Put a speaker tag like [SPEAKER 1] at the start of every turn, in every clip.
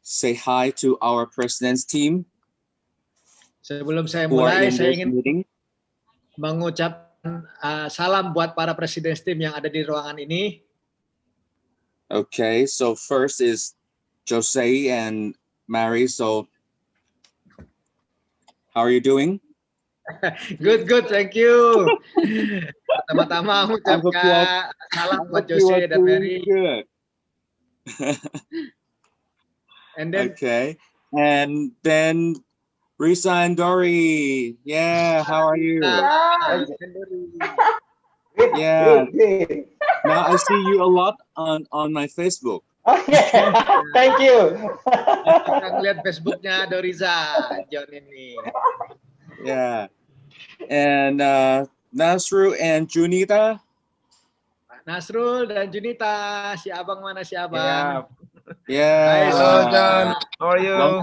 [SPEAKER 1] say hi to our president's team
[SPEAKER 2] Sebelum saya
[SPEAKER 1] who are
[SPEAKER 2] mulai,
[SPEAKER 1] in
[SPEAKER 2] saya
[SPEAKER 1] this
[SPEAKER 2] ingin
[SPEAKER 1] meeting.
[SPEAKER 2] mengucapkan salam buat para presiden tim yang ada di ruangan ini.
[SPEAKER 1] Okay, so first is Jose and Mary. So how are you doing?
[SPEAKER 2] Good, thank you. Pertama-tama mengucapkan salam buat Jose dan Mary.
[SPEAKER 1] Good.
[SPEAKER 2] And then,
[SPEAKER 1] Okay, and then Risa and Dory. Yeah, how are you? Yeah. Now I see you a lot on my Facebook.
[SPEAKER 3] Okay, thank you.
[SPEAKER 2] Kita ngeliat Facebooknya Doriza, John ini.
[SPEAKER 1] Yeah, and Nasru and Junita.
[SPEAKER 2] Nasrul dan Junita, si abang mana si abang?
[SPEAKER 1] Yeah.
[SPEAKER 4] Hello John, how are you?
[SPEAKER 1] Long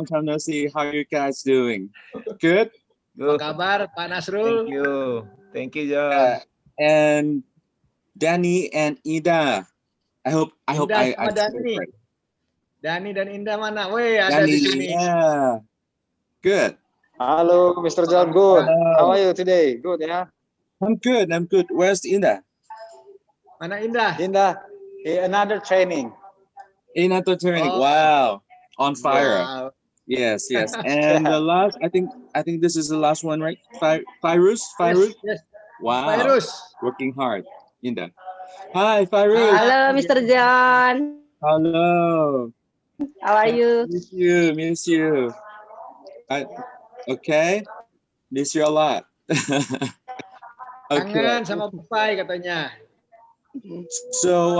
[SPEAKER 1] time no see. How are you guys doing? Good.
[SPEAKER 2] Apa kabar Pak Nasrul?
[SPEAKER 4] Thank you John.
[SPEAKER 1] And Danny and Ida. I hope I
[SPEAKER 2] Dani.
[SPEAKER 1] right.
[SPEAKER 2] Dani dan Indah mana? Weh, ada
[SPEAKER 1] Danny,
[SPEAKER 2] di sini.
[SPEAKER 1] yeah. Good.
[SPEAKER 3] Halo, Mr. John. Good. How are you today? Good, yeah.
[SPEAKER 1] I'm good. Where's Indah?
[SPEAKER 2] Mana Indah?
[SPEAKER 3] Indah, another training.
[SPEAKER 1] Another training.
[SPEAKER 2] Oh.
[SPEAKER 1] Wow. On fire.
[SPEAKER 2] Wow.
[SPEAKER 1] Yes. And the last, I think this is the last one, right? Fairuz?
[SPEAKER 2] Yes.
[SPEAKER 1] Wow.
[SPEAKER 2] Fairuz.
[SPEAKER 1] Working hard. Indah. Hi, Fairuz.
[SPEAKER 5] Halo, Mr. John.
[SPEAKER 1] Hello.
[SPEAKER 5] How are you?
[SPEAKER 1] Miss you. Okay. Miss you a lot. Okay.
[SPEAKER 2] Kangen sama Bupai katanya.
[SPEAKER 1] So,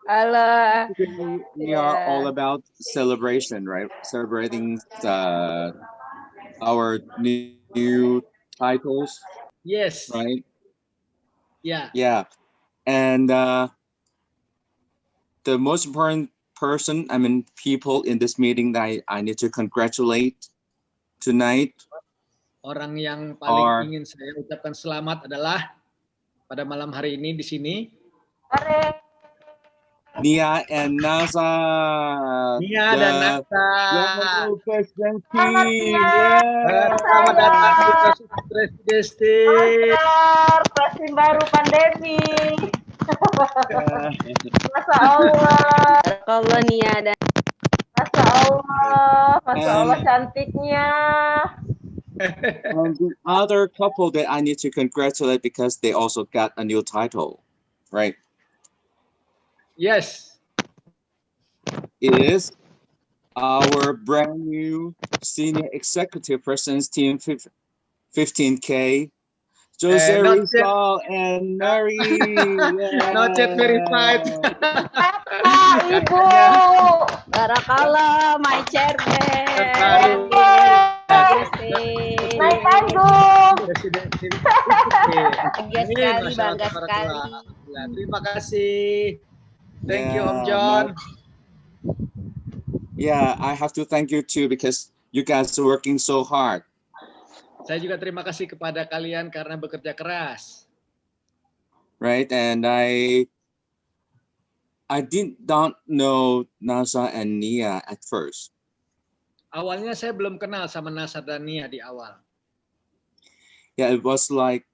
[SPEAKER 5] Halo.
[SPEAKER 1] we are all about celebration, right? Celebrating our new titles.
[SPEAKER 2] Yes.
[SPEAKER 1] Right?
[SPEAKER 2] Yeah.
[SPEAKER 1] Yeah. And the most important people in this meeting that I need to congratulate tonight.
[SPEAKER 2] Orang yang paling ingin saya ucapkan selamat adalah pada malam hari ini di sini.
[SPEAKER 1] Nia and Nasa.
[SPEAKER 2] Nia dan Nasa.
[SPEAKER 5] Selamat
[SPEAKER 2] datang di Presiden.
[SPEAKER 5] Presiden baru pandemi. Masya Allah. Kalau Nia dan Masya Allah cantiknya.
[SPEAKER 1] And the other couple that I need to congratulate because they also got a new title, right?
[SPEAKER 2] Yes.
[SPEAKER 1] Is our brand new senior executive president's team 15K, Jose Rizal and Mary. Yeah.
[SPEAKER 2] Not yet verified.
[SPEAKER 5] Ibu, Barakallah, my chairman. Naik panggung. Bangga sekali.
[SPEAKER 2] Terima kasih. Thank you, Om John.
[SPEAKER 1] Yeah, I have to thank you too because you guys are working so hard.
[SPEAKER 2] Saya juga terima kasih kepada kalian karena bekerja keras.
[SPEAKER 1] Right, and I did not know Nasa and Nia at first.
[SPEAKER 2] Awalnya saya belum kenal sama Nasa dan Nia di awal.
[SPEAKER 1] Yeah, it was like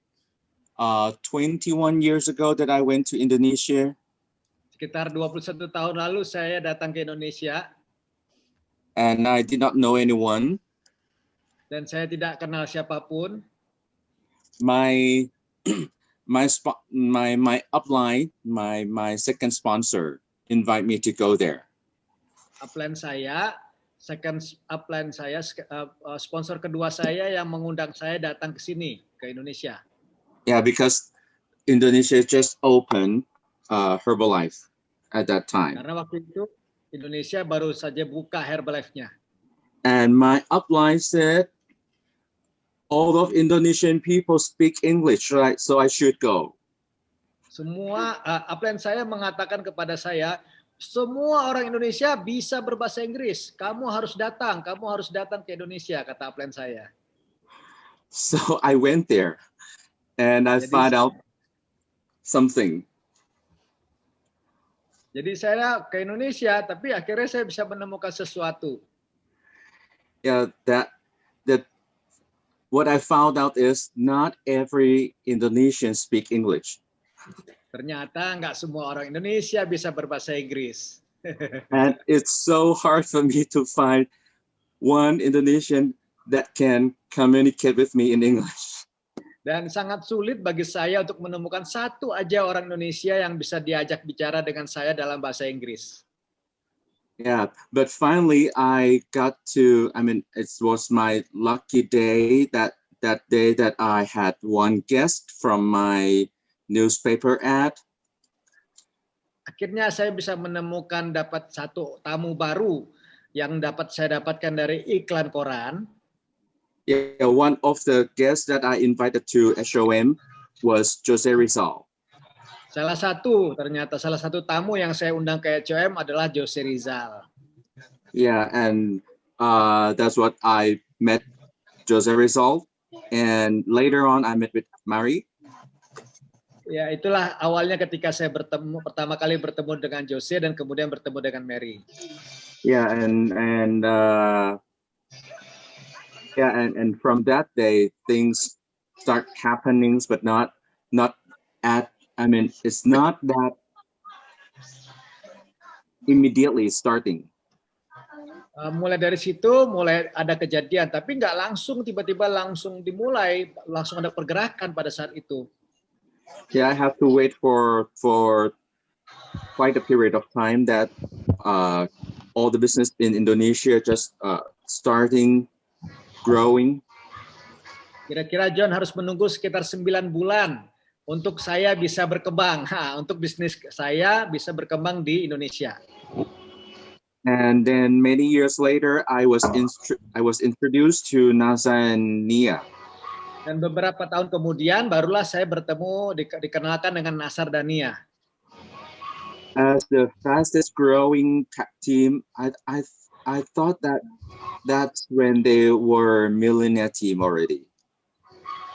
[SPEAKER 1] 21 years ago that I went to Indonesia.
[SPEAKER 2] Sekitar 21 tahun lalu saya datang ke Indonesia.
[SPEAKER 1] And I did not know anyone.
[SPEAKER 2] Dan saya tidak kenal siapapun.
[SPEAKER 1] My upline, my second sponsor, invite me to go there.
[SPEAKER 2] Upline saya, sponsor kedua saya yang mengundang saya datang ke sini ke Indonesia.
[SPEAKER 1] Yeah, because Indonesia just opened Herbalife at that time.
[SPEAKER 2] Karena waktu itu Indonesia baru saja buka Herbalife-nya.
[SPEAKER 1] And my upline said, all of Indonesian people speak English, right? So I should go.
[SPEAKER 2] Semua upline saya mengatakan kepada saya, semua orang Indonesia bisa berbahasa Inggris. Kamu harus datang ke Indonesia, kata upline saya.
[SPEAKER 1] So I went there and I found out something.
[SPEAKER 2] Jadi saya ke Indonesia, tapi akhirnya saya bisa menemukan sesuatu.
[SPEAKER 1] Yeah, that what I found out is not every Indonesian speak English.
[SPEAKER 2] Ternyata nggak semua orang Indonesia bisa berbahasa Inggris.
[SPEAKER 1] And it's so hard for me to find one Indonesian that can communicate with me in English.
[SPEAKER 2] Dan sangat sulit bagi saya untuk menemukan satu aja orang Indonesia yang bisa diajak bicara dengan saya dalam bahasa Inggris.
[SPEAKER 1] Yeah, but finally I got to, it was my lucky day that day that I had one guest from my newspaper ad.
[SPEAKER 2] Akhirnya saya bisa menemukan dapat satu tamu baru yang dapat saya dapatkan dari iklan koran.
[SPEAKER 1] Yeah, one of the guests that I invited to SOM was Jose Rizal.
[SPEAKER 2] Ternyata salah satu tamu yang saya undang ke HOM adalah Jose Rizal.
[SPEAKER 1] Yeah, and that's what I met Jose Rizal, and later on I met with Mary.
[SPEAKER 2] Ya, itulah awalnya ketika saya pertama kali bertemu dengan Jose dan kemudian bertemu dengan Mary.
[SPEAKER 1] Yeah, and from that day things start happening, but not at, it's not that immediately starting.
[SPEAKER 2] Mulai dari situ mulai ada kejadian, tapi nggak langsung tiba-tiba langsung dimulai, langsung ada pergerakan pada saat itu.
[SPEAKER 1] Yeah, I have to wait for quite a period of time that all the business in Indonesia just starting growing.
[SPEAKER 2] Kira-kira John harus menunggu sekitar 9 bulan untuk saya bisa berkembang, untuk bisnis saya bisa berkembang di Indonesia.
[SPEAKER 1] And then many years later, I was introduced to NASA and Nia.
[SPEAKER 2] Dan beberapa tahun kemudian barulah saya bertemu, dikenalkan dengan Nasar dan Nia.
[SPEAKER 1] As the fastest growing tech team, I thought that's when they were millionaire team already.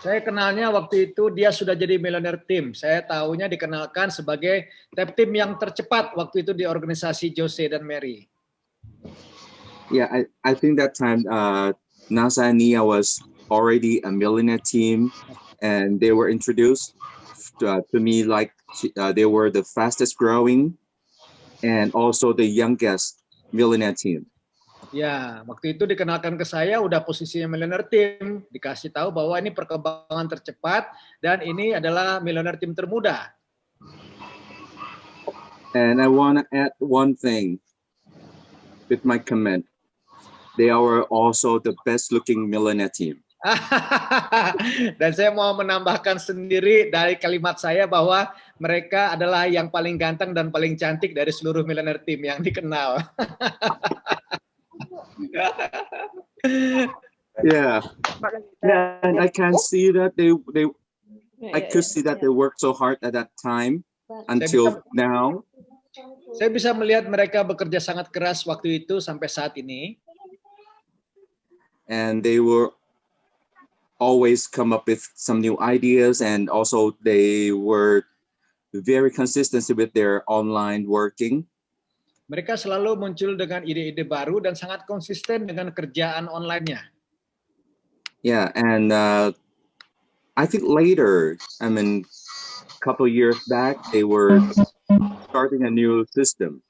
[SPEAKER 2] Saya kenalnya waktu itu dia sudah jadi millionaire team. Saya tahunya dikenalkan sebagai tech team yang tercepat waktu itu di organisasi Jose dan Mary.
[SPEAKER 1] Yeah, I think that time NASA and Nia was already a millionaire team, and they were introduced to me like they were the fastest growing and also the youngest millionaire team.
[SPEAKER 2] Ya, waktu itu dikenalkan ke saya udah posisinya millionaire team, dikasih tahu bahwa ini perkembangan tercepat dan ini adalah millionaire team termuda.
[SPEAKER 1] And I want to add one thing with my comment. They are also the best looking millionaire team.
[SPEAKER 2] Dan saya mau menambahkan sendiri dari kalimat saya bahwa mereka adalah yang paling ganteng dan paling cantik dari seluruh millionaire team yang dikenal.
[SPEAKER 1] Yeah, and I can see that I could see that they worked so hard at that time until now.
[SPEAKER 2] Saya bisa melihat mereka bekerja sangat keras waktu itu sampai saat ini.
[SPEAKER 1] And they were always come up with some new ideas, and also they were very consistent with their online working.
[SPEAKER 2] Mereka selalu muncul dengan ide-ide baru dan sangat konsisten dengan kerjaan online-nya.
[SPEAKER 1] Yeah, and I think later, a couple years back, they were starting a new system.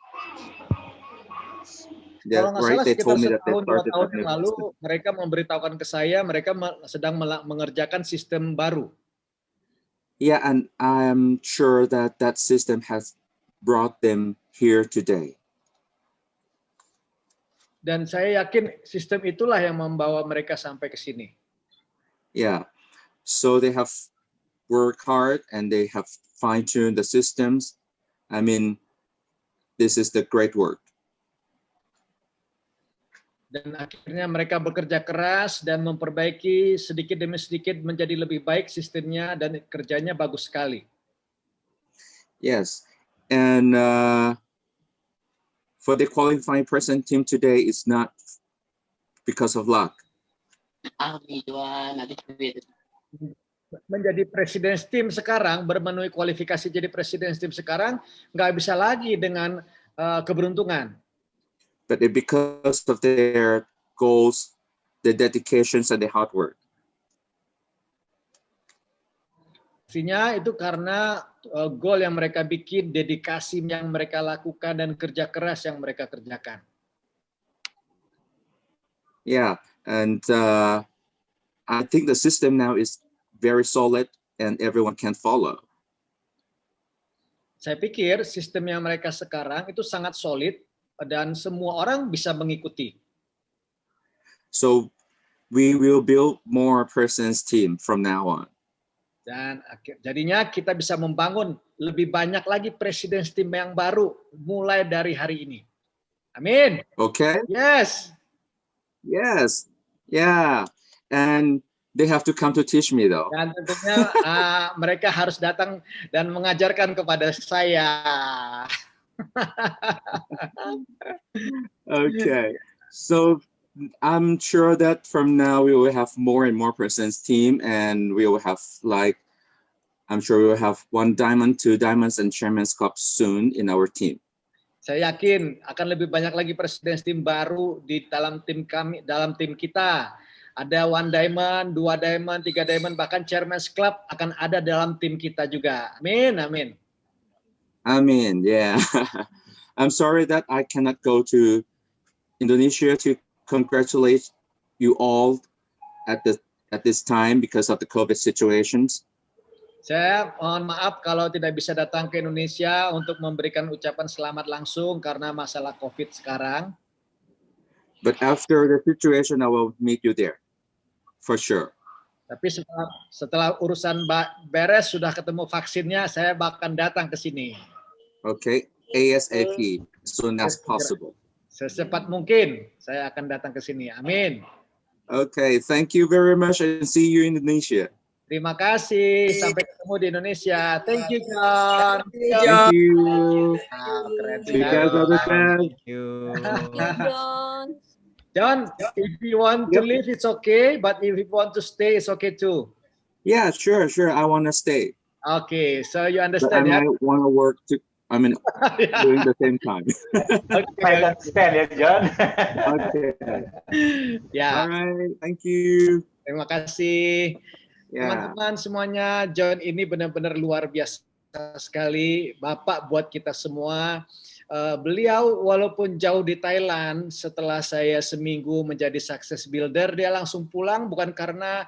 [SPEAKER 2] Kalau nggak salah
[SPEAKER 1] They
[SPEAKER 2] sekitar
[SPEAKER 1] told me that they
[SPEAKER 2] setahun, 2
[SPEAKER 1] started
[SPEAKER 2] tahun
[SPEAKER 1] a
[SPEAKER 2] yang
[SPEAKER 1] new
[SPEAKER 2] lalu
[SPEAKER 1] system.
[SPEAKER 2] mereka memberitahukan ke saya mereka sedang mengerjakan sistem baru.
[SPEAKER 1] Yeah, and I'm sure that that system has brought them here today.
[SPEAKER 2] Dan saya yakin sistem itulah yang membawa mereka sampai ke sini.
[SPEAKER 1] Yeah, so they have worked hard and they have fine-tuned the systems. This is the great work.
[SPEAKER 2] Dan akhirnya mereka bekerja keras dan memperbaiki sedikit demi sedikit menjadi lebih baik sistemnya dan kerjanya bagus sekali.
[SPEAKER 1] Yes, and for the qualifying present team today, it's not because of luck.
[SPEAKER 2] menjadi presiden tim sekarang, bermenuhi kualifikasi jadi presiden tim sekarang, nggak bisa lagi dengan keberuntungan.
[SPEAKER 1] but it because of their goals, the dedications, and the hard work.
[SPEAKER 2] Artinya itu karena goal yang mereka bikin, dedikasi yang mereka lakukan, dan kerja keras yang mereka kerjakan.
[SPEAKER 1] Yeah, and I think the system now is very solid and everyone can follow.
[SPEAKER 2] Saya pikir sistem yang mereka sekarang itu sangat solid dan semua orang bisa mengikuti.
[SPEAKER 1] So we will build more persons team from now on.
[SPEAKER 2] Dan jadinya kita bisa membangun lebih banyak lagi presiden tim yang baru mulai dari hari ini. Amin.
[SPEAKER 1] Okay?
[SPEAKER 2] Yes.
[SPEAKER 1] Yes. Yeah. And they have to come to teach me though.
[SPEAKER 2] Dan tentunya mereka harus datang dan mengajarkan kepada saya.
[SPEAKER 1] Okay. So I'm sure that from now we will have more and more persons team, and we will have I'm sure we will have 1 diamond, 2 diamonds, and Chairman's Cup soon in our team.
[SPEAKER 2] Saya yakin akan lebih banyak lagi presiden tim baru di dalam tim kami, dalam tim kita. Ada 1 diamond, 2 diamond, 3 diamond, bahkan Chairman's Club akan ada dalam tim kita juga. Amin, amin.
[SPEAKER 1] Amin. Yeah. I'm sorry that I cannot go to Indonesia to congratulate you all at this time because of the COVID situations.
[SPEAKER 2] Saya mohon maaf kalau tidak bisa datang ke Indonesia untuk memberikan ucapan selamat langsung karena masalah COVID sekarang.
[SPEAKER 1] But after the situation, I will meet you there, for sure.
[SPEAKER 2] Tapi setelah urusan beres, sudah ketemu vaksinnya, saya bahkan datang ke sini.
[SPEAKER 1] Okay, ASAP, as soon as possible.
[SPEAKER 2] Secepat mungkin saya akan datang ke sini. Amin.
[SPEAKER 1] Okay, thank you very much and see you in Indonesia.
[SPEAKER 2] Terima kasih. Sampai ketemu di Indonesia. Thank you, John.
[SPEAKER 1] Thank you.
[SPEAKER 2] Keren
[SPEAKER 1] See you guys on the side.
[SPEAKER 4] Thank you.
[SPEAKER 2] John, if you want to leave, it's okay. But if you want to stay, it's okay too.
[SPEAKER 1] Yeah, sure. I want to stay.
[SPEAKER 2] Okay, so you
[SPEAKER 1] But I
[SPEAKER 2] understand, yeah?
[SPEAKER 1] might want to work doing the same time.
[SPEAKER 2] Okay.
[SPEAKER 3] Stand ya, John.
[SPEAKER 1] Okay.
[SPEAKER 2] Ya,
[SPEAKER 1] All right. Thank you.
[SPEAKER 2] terima kasih.
[SPEAKER 1] Yeah.
[SPEAKER 2] Teman-teman semuanya, John ini benar-benar luar biasa sekali. Bapak buat kita semua. Beliau walaupun jauh di Thailand, setelah saya seminggu menjadi success builder, dia langsung pulang bukan karena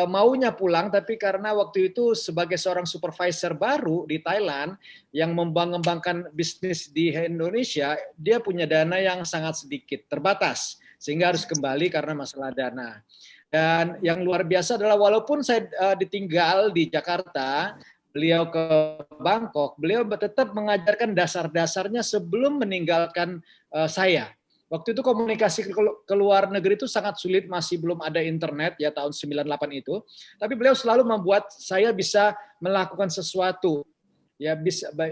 [SPEAKER 2] maunya pulang, tapi karena waktu itu sebagai seorang supervisor baru di Thailand yang mengembangkan bisnis di Indonesia, dia punya dana yang sangat sedikit, terbatas, sehingga harus kembali karena masalah dana. Dan yang luar biasa adalah walaupun saya ditinggal di Jakarta, beliau ke Bangkok, beliau tetap mengajarkan dasar-dasarnya sebelum meninggalkan saya. Waktu itu komunikasi ke luar negeri itu sangat sulit, masih belum ada internet ya tahun 98 itu. Tapi beliau selalu membuat saya bisa melakukan sesuatu. Ya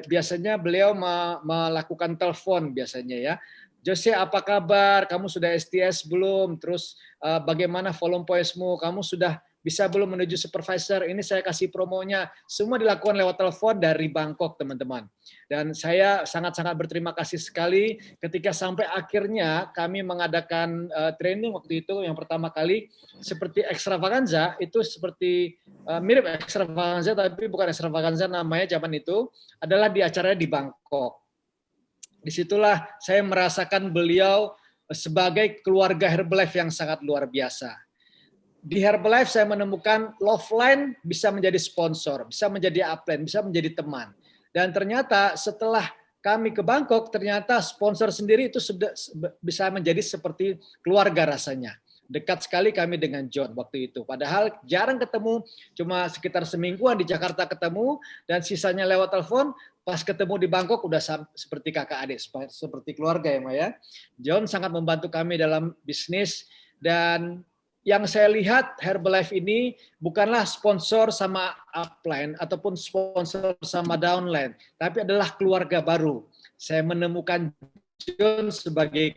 [SPEAKER 2] biasanya beliau melakukan telepon biasanya ya. Jose, apa kabar? Kamu sudah STS belum? Terus bagaimana volume points-mu? Kamu sudah bisa belum menuju supervisor? Ini saya kasih promonya. Semua dilakukan lewat telepon dari Bangkok, teman-teman. Dan saya sangat-sangat berterima kasih sekali ketika sampai akhirnya kami mengadakan training waktu itu yang pertama kali seperti extravaganza, itu seperti mirip extravaganza tapi bukan extravaganza namanya zaman itu, adalah di acaranya di Bangkok. Disitulah saya merasakan beliau sebagai keluarga Herbalife yang sangat luar biasa. Di Herbalife saya menemukan Loveline bisa menjadi sponsor, bisa menjadi upline, bisa menjadi teman. Dan ternyata setelah kami ke Bangkok, ternyata sponsor sendiri itu sudah bisa menjadi seperti keluarga rasanya. Dekat sekali kami dengan John waktu itu. Padahal jarang ketemu, cuma sekitar semingguan di Jakarta ketemu, dan sisanya lewat telepon. Pas ketemu di Bangkok udah seperti kakak adik, seperti keluarga ya Maya. John sangat membantu kami dalam bisnis, dan yang saya lihat Herbalife ini bukanlah sponsor sama upline ataupun sponsor sama downline, tapi adalah keluarga baru. Saya menemukan John sebagai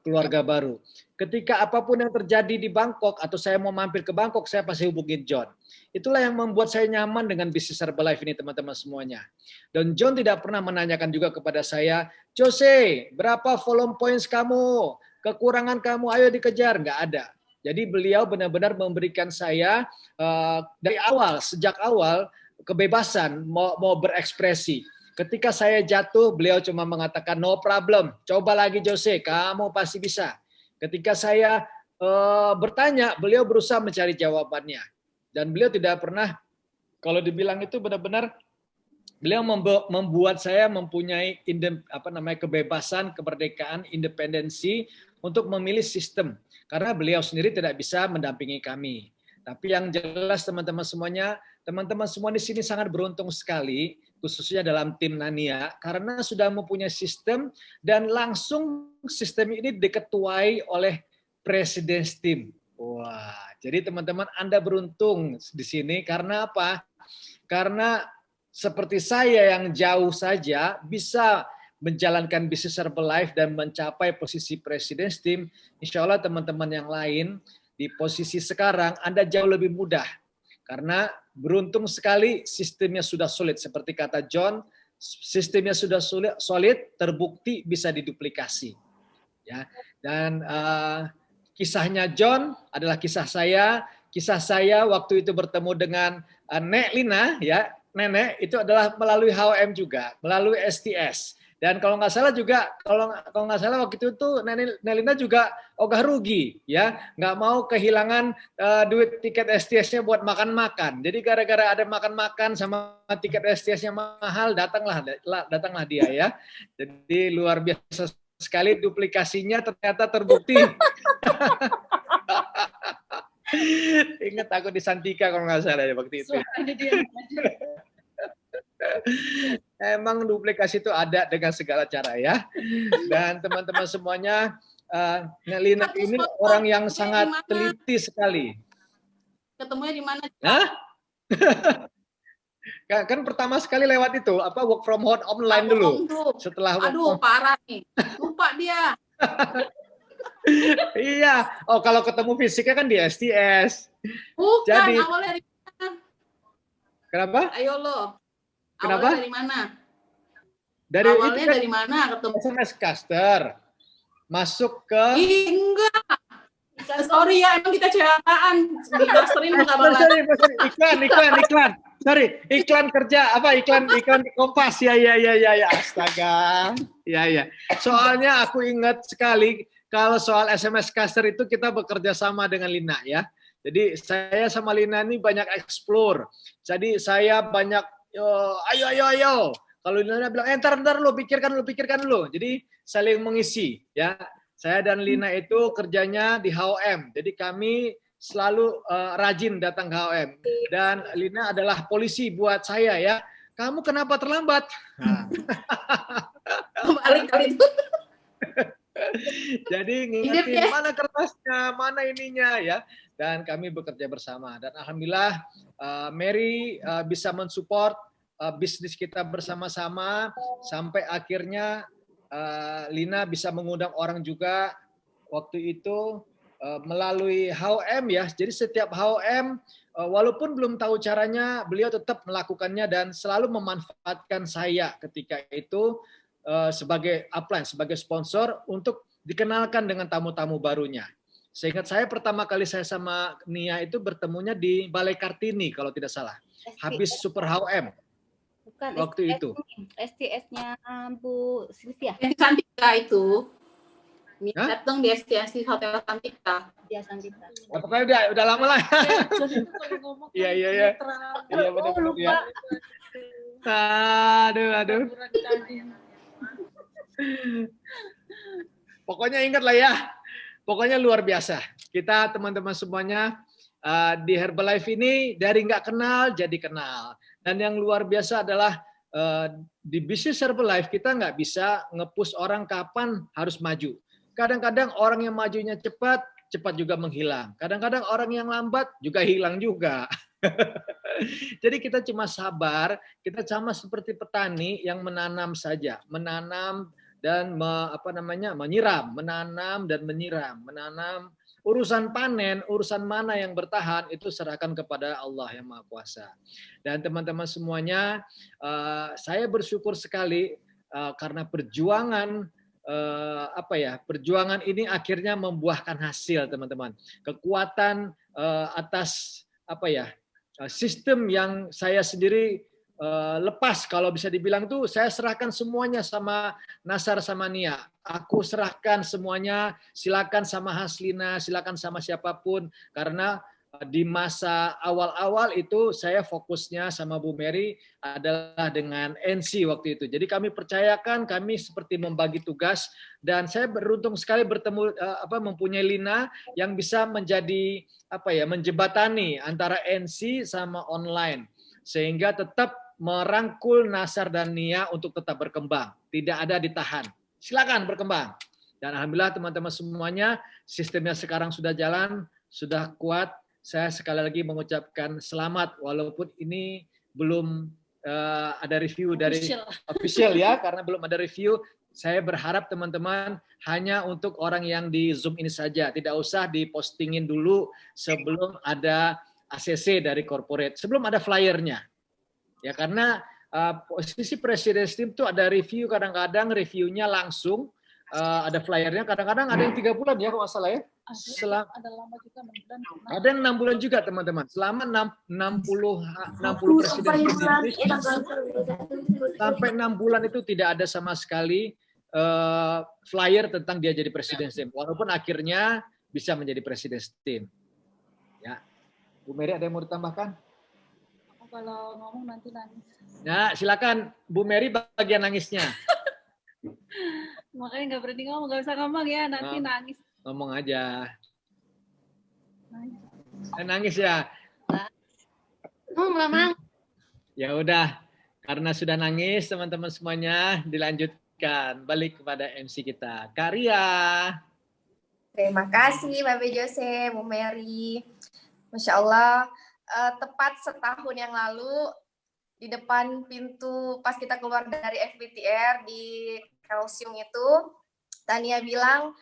[SPEAKER 2] keluarga baru. Ketika apapun yang terjadi di Bangkok atau saya mau mampir ke Bangkok, saya pasti hubungin John. Itulah yang membuat saya nyaman dengan bisnis Herbalife ini, teman-teman semuanya. Dan John tidak pernah menanyakan juga kepada saya, Jose, berapa volume points kamu? Kekurangan kamu, ayo dikejar. Nggak ada. Jadi beliau benar-benar memberikan saya dari awal, sejak awal, kebebasan mau berekspresi. Ketika saya jatuh, beliau cuma mengatakan, no problem, coba lagi Jose, kamu pasti bisa. Ketika saya bertanya, beliau berusaha mencari jawabannya. Dan beliau tidak pernah, kalau dibilang itu benar-benar, beliau membuat saya mempunyai kebebasan, kemerdekaan, independensi untuk memilih sistem. Karena beliau sendiri tidak bisa mendampingi kami. Tapi yang jelas teman-teman semuanya, teman-teman semua di sini sangat beruntung sekali, khususnya dalam tim Nania, karena sudah mempunyai sistem dan langsung sistem ini diketuai oleh Presiden Team. Wah, jadi teman-teman Anda beruntung di sini karena apa? Karena seperti saya yang jauh saja bisa menjalankan bisnis Herbalife dan mencapai posisi Presiden Team, insya Allah teman-teman yang lain di posisi sekarang Anda jauh lebih mudah. Karena beruntung sekali sistemnya sudah solid. Seperti kata John, sistemnya sudah solid, terbukti bisa diduplikasi. Ya. Dan kisahnya John adalah kisah saya. Kisah saya waktu itu bertemu dengan Nek Lina, ya, Nenek, itu adalah melalui HOM juga, melalui STS. Dan kalau nggak salah juga, kalau nggak salah waktu itu tuh Nelina juga ogah rugi, ya, nggak mau kehilangan duit tiket STS-nya buat makan-makan. Jadi gara-gara ada makan-makan sama tiket STS-nya mahal, datanglah dia, ya. Jadi luar biasa sekali duplikasinya ternyata terbukti. Ingat aku di Santika kalau nggak salah ya waktu itu. Emang duplikasi itu ada dengan segala cara ya. Dan teman-teman semuanya, Nelina ini orang yang sangat teliti sekali.
[SPEAKER 6] Ketemunya di mana?
[SPEAKER 2] Hah? Kan pertama sekali lewat itu work from home online dulu. Setelah
[SPEAKER 6] parah nih. Lupa dia.
[SPEAKER 2] Iya. Oh, kalau ketemu fisiknya kan di STS.
[SPEAKER 6] Bukan,
[SPEAKER 2] jadi
[SPEAKER 6] awalnya dari mana?
[SPEAKER 2] Kenapa?
[SPEAKER 6] Ayo lo.
[SPEAKER 2] Kenapa?
[SPEAKER 6] Awalnya dari mana?
[SPEAKER 2] Awalnya
[SPEAKER 6] dari mana ketemu?
[SPEAKER 2] SMS Caster. Masuk ke
[SPEAKER 6] enggak. Sorry ya, emang kita cewakan. Di Caster ini enggak bakal.
[SPEAKER 2] Iklan. Sorry, iklan kerja iklan di Kompas. Ya. Astaga. Ya. Soalnya aku ingat sekali kalau soal SMS Caster itu kita bekerja sama dengan Lina ya. Jadi saya sama Lina ini banyak explore. Jadi saya banyak ayo. Kalau Lina bilang, ntar lu pikirkan dulu. Jadi saling mengisi ya. Saya dan Lina itu kerjanya di HOM. Jadi kami selalu rajin datang ke HOM. Dan Lina adalah polisi buat saya ya. Kamu kenapa terlambat?
[SPEAKER 6] Balik kali itu.
[SPEAKER 2] Jadi ngingetin mana kertasnya, mana ininya ya. Dan kami bekerja bersama. Dan alhamdulillah Mary bisa mensupport bisnis kita bersama-sama sampai akhirnya Lina bisa mengundang orang juga waktu itu melalui HOM ya. Jadi setiap HOM walaupun belum tahu caranya, beliau tetap melakukannya dan selalu memanfaatkan saya ketika itu sebagai upline, sebagai sponsor untuk dikenalkan dengan tamu-tamu barunya. Seingat saya pertama kali saya sama Nia itu bertemunya di Balai Kartini kalau tidak salah. Habis Super HOM.
[SPEAKER 5] Bukan,
[SPEAKER 2] waktu
[SPEAKER 5] STS
[SPEAKER 2] itu.
[SPEAKER 5] STS-nya Bu Sylvia.
[SPEAKER 6] Santika itu. Datang di STS Hotel Santika.
[SPEAKER 5] Dia Santika.
[SPEAKER 2] Pokoknya udah lama lah. Iya. Iya benar ya. Aduh. Pokoknya ingat lah ya. Pokoknya luar biasa. Kita teman-teman semuanya di Herbalife ini dari nggak kenal jadi kenal. Dan yang luar biasa adalah di bisnis Herbalife kita nggak bisa nge-push orang kapan harus maju. Kadang-kadang orang yang majunya cepat juga menghilang. Kadang-kadang orang yang lambat juga hilang juga. Jadi kita cuma sabar, kita sama seperti petani yang menanam saja. Menanam dan menyiram, menanam dan menyiram, menanam. Urusan panen, urusan mana yang bertahan itu serahkan kepada Allah yang Maha Kuasa. Dan teman-teman semuanya, saya bersyukur sekali karena perjuangan perjuangan ini akhirnya membuahkan hasil, teman-teman. Kekuatan atas sistem yang saya sendiri lepas, kalau bisa dibilang tuh saya serahkan semuanya sama Nasar sama Nia. Aku serahkan semuanya, silakan sama Haslina, silakan sama siapapun, karena di masa awal-awal itu saya fokusnya sama Bu Mary adalah dengan NC waktu itu. Jadi kami percayakan, kami seperti membagi tugas, dan saya beruntung sekali mempunyai Lina yang bisa menjadi menjembatani antara NC sama online, sehingga tetap merangkul Nasar dan Nia untuk tetap berkembang, tidak ada ditahan. Silakan berkembang. Dan alhamdulillah teman-teman semuanya, sistemnya sekarang sudah jalan, sudah kuat. Saya sekali lagi mengucapkan selamat, walaupun ini belum ada review dari official ya, karena belum ada review. Saya berharap teman-teman hanya untuk orang yang di Zoom ini saja, tidak usah dipostingin dulu sebelum ada ACC dari corporate, sebelum ada flyernya. Ya, karena posisi presiden team itu ada review, kadang-kadang reviewnya langsung, ada flyernya, kadang-kadang ada yang 3 bulan ya kalau nggak salah ya.
[SPEAKER 6] Ada lama juga,
[SPEAKER 2] ada yang 6 bulan juga teman-teman. Selama 60 presiden sampai 6 bulan itu tidak ada sama sekali flyer tentang dia jadi presiden team. Walaupun akhirnya bisa menjadi presiden team. Ya, Bu Mary ada yang mau ditambahkan?
[SPEAKER 6] Kalau ngomong nanti nangis.
[SPEAKER 2] Nah, silakan Bu Mary bagian nangisnya.
[SPEAKER 6] Makanya nggak berani ngomong, nggak usah ngomong ya, nanti nangis.
[SPEAKER 2] Ngomong aja. Nangis ya. Ya udah, karena sudah nangis teman-teman semuanya, dilanjutkan balik kepada MC kita, Karya.
[SPEAKER 7] Terima kasih Babe Jose, Bu Mary. Masya Allah. Tepat setahun yang lalu di depan pintu pas kita keluar dari FBTR di Kalsium itu, Tania bilang,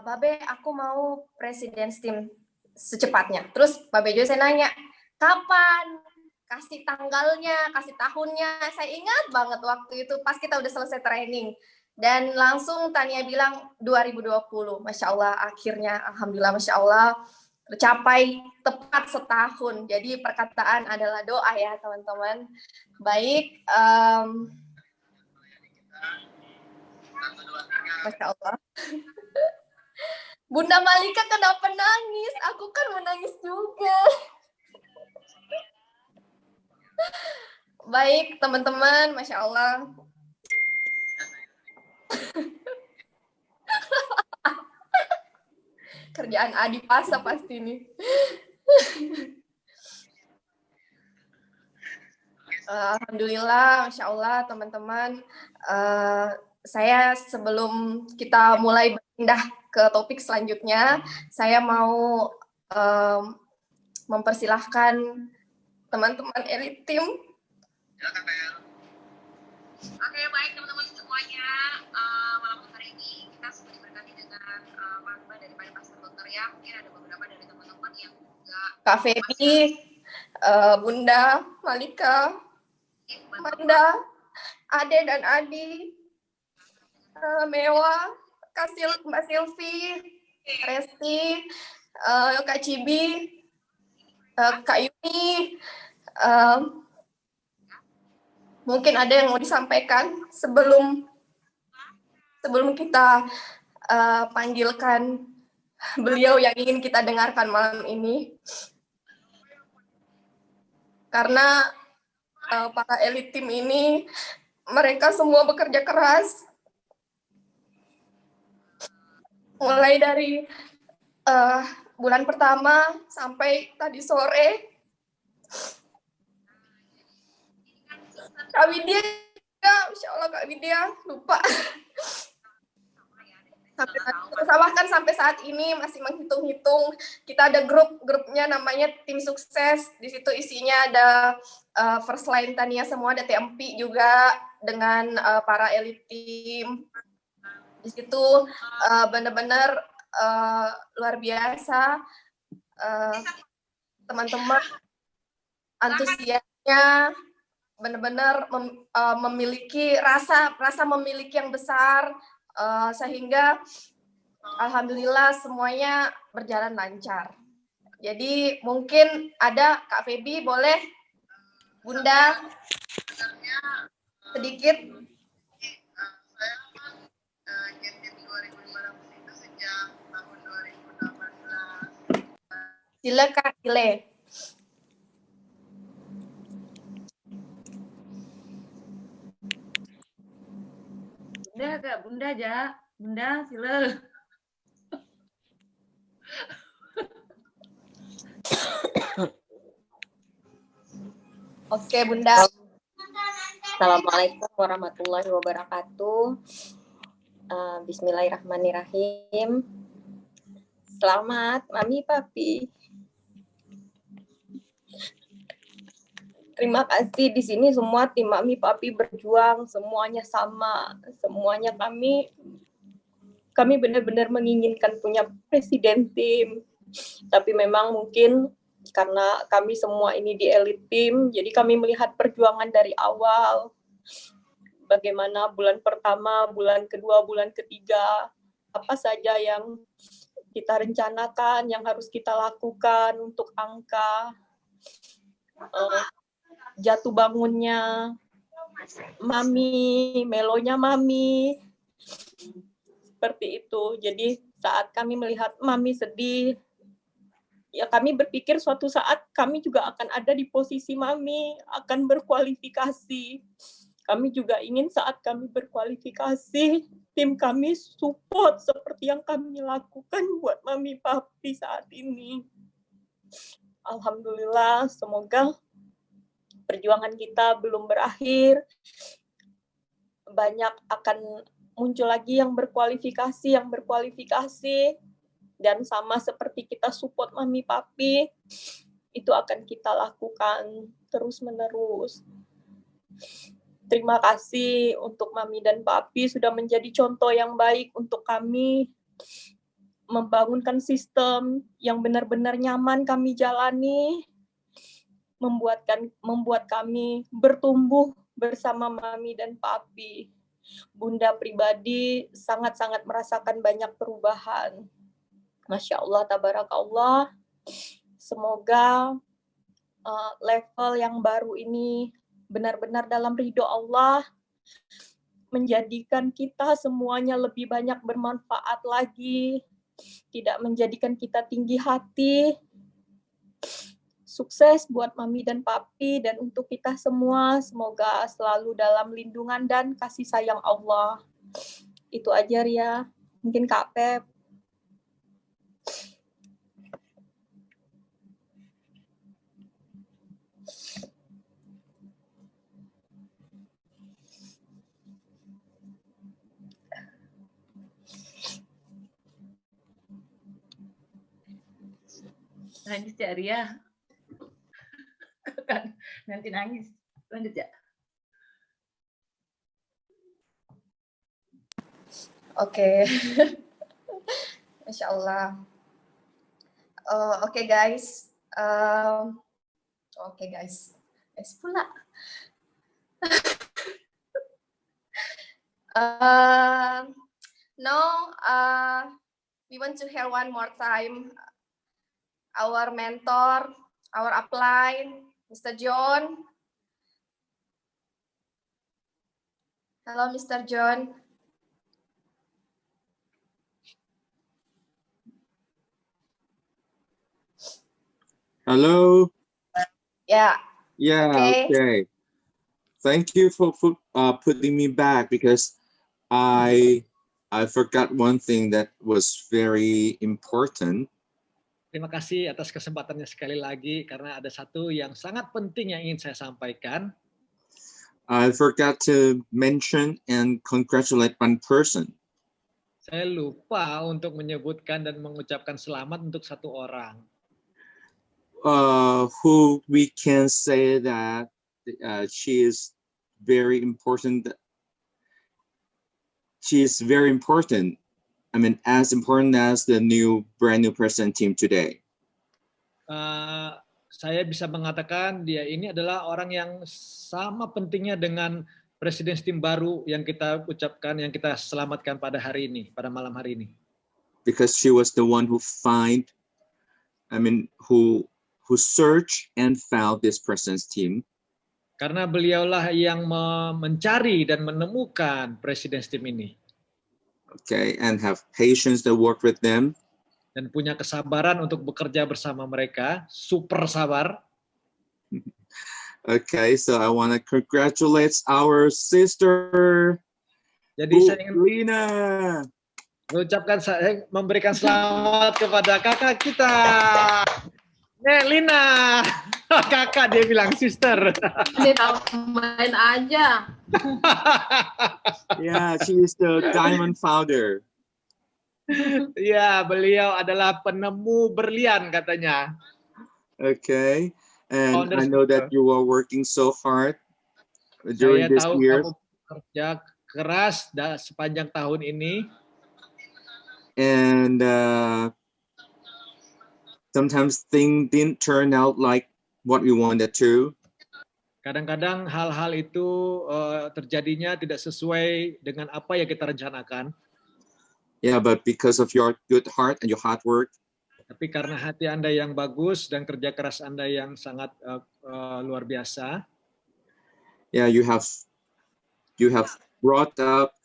[SPEAKER 7] Babe aku mau President's Team secepatnya. Terus Babe Jose nanya, kapan? Kasih tanggalnya, kasih tahunnya. Saya ingat banget waktu itu pas kita udah selesai training. Dan langsung Tania bilang 2020. Masya Allah, akhirnya Alhamdulillah Masya Allah tercapai tepat setahun. Jadi perkataan adalah doa ya teman-teman. Baik, Masya Allah. Bunda Malika kenapa nangis? Aku kan menangis juga. Baik teman-teman, Masya Allah. Kerjaan Adi Pasa pasti nih. Alhamdulillah, Masya Allah teman-teman. Saya sebelum kita mulai berpindah ke topik selanjutnya, saya mau mempersilahkan teman-teman Elite Team.
[SPEAKER 8] Oke, baik teman-teman semuanya. Malam hari ini kita sudah diberkati dengan makna daripada Pastor Dokter ya. Mungkin ada beberapa dari teman-teman yang juga
[SPEAKER 7] Kak Feby, Bunda Malika, Manda, Ade dan Adi, Mewa, Mbak Silvi, Resti, Kak Cibi, Kak Yuni. Mungkin ada yang mau disampaikan sebelum kita panggilkan beliau yang ingin kita dengarkan malam ini. Karena para Elite Team ini, mereka semua bekerja keras. Mulai dari bulan pertama sampai tadi sore. Kak Widya, Insya Allah Kak Widya, lupa. Bahkan sampai saat ini masih menghitung-hitung. Kita ada grupnya namanya Tim Sukses. Di situ isinya ada First Line Tania semua, ada TMP juga dengan para Elite Team. Di situ benar-benar luar biasa, teman-teman antusiasnya benar-benar memiliki rasa memiliki yang besar, sehingga alhamdulillah semuanya berjalan lancar. Jadi mungkin ada Kak Feby, boleh Bunda sedikit.
[SPEAKER 8] Saya nyetir 2.500 itu sejak tahun 2018.
[SPEAKER 7] Silakan, Ile.
[SPEAKER 6] Bunda, Kak, Bunda aja. Bunda, sila.
[SPEAKER 7] Oke, Bunda.
[SPEAKER 9] Assalamualaikum warahmatullahi wabarakatuh. Bismillahirrahmanirrahim. Selamat Mami Papi. Terima kasih, di sini semua tim Mami Papi berjuang, semuanya sama, semuanya kami benar-benar menginginkan punya presiden tim. Tapi memang mungkin karena kami semua ini di elit tim, jadi kami melihat perjuangan dari awal. Bagaimana bulan pertama, bulan kedua, bulan ketiga, apa saja yang kita rencanakan, yang harus kita lakukan untuk angka, jatuh bangunnya Mami, melonya Mami, seperti itu. Jadi saat kami melihat Mami sedih, ya kami berpikir suatu saat kami juga akan ada di posisi Mami, akan berkualifikasi. Kami juga ingin saat kami berkualifikasi, tim kami support seperti yang kami lakukan buat Mami Papi saat ini. Alhamdulillah, semoga perjuangan kita belum berakhir. Banyak akan muncul lagi yang berkualifikasi, dan sama seperti kita support Mami Papi, itu akan kita lakukan terus-menerus. Terima kasih untuk Mami dan Papi sudah menjadi contoh yang baik untuk kami, membangunkan sistem yang benar-benar nyaman kami jalani, membuat kami bertumbuh bersama Mami dan Papi. Bunda pribadi sangat-sangat merasakan banyak perubahan. Masya Allah, tabarakallah. Semoga level yang baru ini benar-benar dalam ridho Allah, menjadikan kita semuanya lebih banyak bermanfaat lagi, tidak menjadikan kita tinggi hati. Sukses buat Mami dan Papi, dan untuk kita semua, semoga selalu dalam lindungan dan kasih sayang Allah. Itu aja, Ria. Mungkin Kak Pep.
[SPEAKER 6] Lanjut ya, Ria. Nanti nangis. Lanjut ya.
[SPEAKER 7] Oke. Masya Allah. Oke, guys. Oke, guys. Pula. We want to hear one more time our mentor, our upline, Mr. John. Hello, Mr. John.
[SPEAKER 1] Hello.
[SPEAKER 7] Yeah.
[SPEAKER 1] Yeah. Okay. Thank you for putting me back, because I forgot one thing that was very important.
[SPEAKER 2] Terima kasih atas kesempatannya sekali lagi, karena ada satu yang sangat penting yang ingin saya sampaikan.
[SPEAKER 1] I forgot to mention and congratulate one person.
[SPEAKER 2] Saya lupa untuk menyebutkan dan mengucapkan selamat untuk satu orang.
[SPEAKER 1] Who we can say that she is very important she's very important. I mean, as important as the brand new president team today.
[SPEAKER 2] Saya bisa mengatakan dia ini adalah orang yang sama pentingnya dengan presiden tim baru yang kita ucapkan, yang kita selamatkan pada hari ini, pada malam hari ini.
[SPEAKER 1] Because she was the one who searched and found this president's team.
[SPEAKER 2] Karena beliaulah yang mencari dan menemukan presiden tim ini.
[SPEAKER 1] Okay, and have patience to work with them.
[SPEAKER 2] Dan punya kesabaran untuk bekerja bersama mereka, super sabar.
[SPEAKER 1] Okay, so I want to congratulate our sister,
[SPEAKER 2] Jadi
[SPEAKER 1] Bu
[SPEAKER 2] saya ingin
[SPEAKER 1] Lina.
[SPEAKER 2] mengucapkan, saya memberikan selamat kepada kakak kita, Nek Lina. Kakak dia bilang sister.
[SPEAKER 6] Ditambahin aja.
[SPEAKER 1] Yeah, she is the diamond founder.
[SPEAKER 2] Ya, beliau adalah penemu berlian katanya.
[SPEAKER 1] Okay, and
[SPEAKER 2] Founders
[SPEAKER 1] I know that you are working so hard during
[SPEAKER 2] Saya
[SPEAKER 1] this
[SPEAKER 2] tahu
[SPEAKER 1] year.
[SPEAKER 2] kamu bekerja keras sepanjang tahun ini.
[SPEAKER 1] And sometimes things didn't turn out like what we wanted to.
[SPEAKER 2] Kadang-kadang hal-hal itu terjadinya tidak sesuai dengan apa yang kita rencanakan.
[SPEAKER 1] Yeah, but because of your good heart and your hard work,
[SPEAKER 2] Tapi karena hati Anda yang bagus dan kerja keras Anda yang sangat luar biasa,
[SPEAKER 1] yeah, you have brought up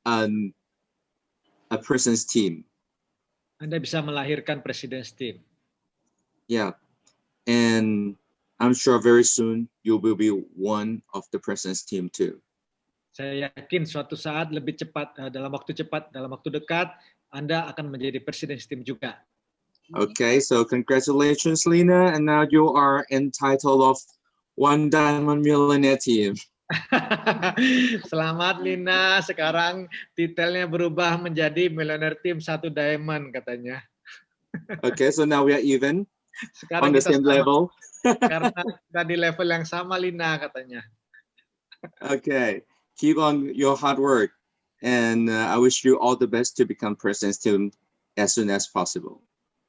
[SPEAKER 1] a person's team.
[SPEAKER 2] Anda bisa melahirkan President's Team.
[SPEAKER 1] Yeah, and I'm sure very soon you will be one of the president's team too.
[SPEAKER 2] Saya yakin suatu saat lebih cepat, dalam waktu dekat, Anda akan menjadi President's Team juga.
[SPEAKER 1] Okay, so congratulations, Lina, and now you are entitled of one diamond millionaire team.
[SPEAKER 2] Selamat Lina, sekarang titelnya berubah menjadi Millionaire Team 1 Diamond katanya.
[SPEAKER 1] Okay, so now we are even
[SPEAKER 2] Sekarang
[SPEAKER 1] on the
[SPEAKER 2] kita
[SPEAKER 1] same
[SPEAKER 2] sama,
[SPEAKER 1] level.
[SPEAKER 2] karena kita di level yang sama Lina katanya.
[SPEAKER 1] Okay, keep on your hard work, and I wish you all the best to become president's team as soon as possible.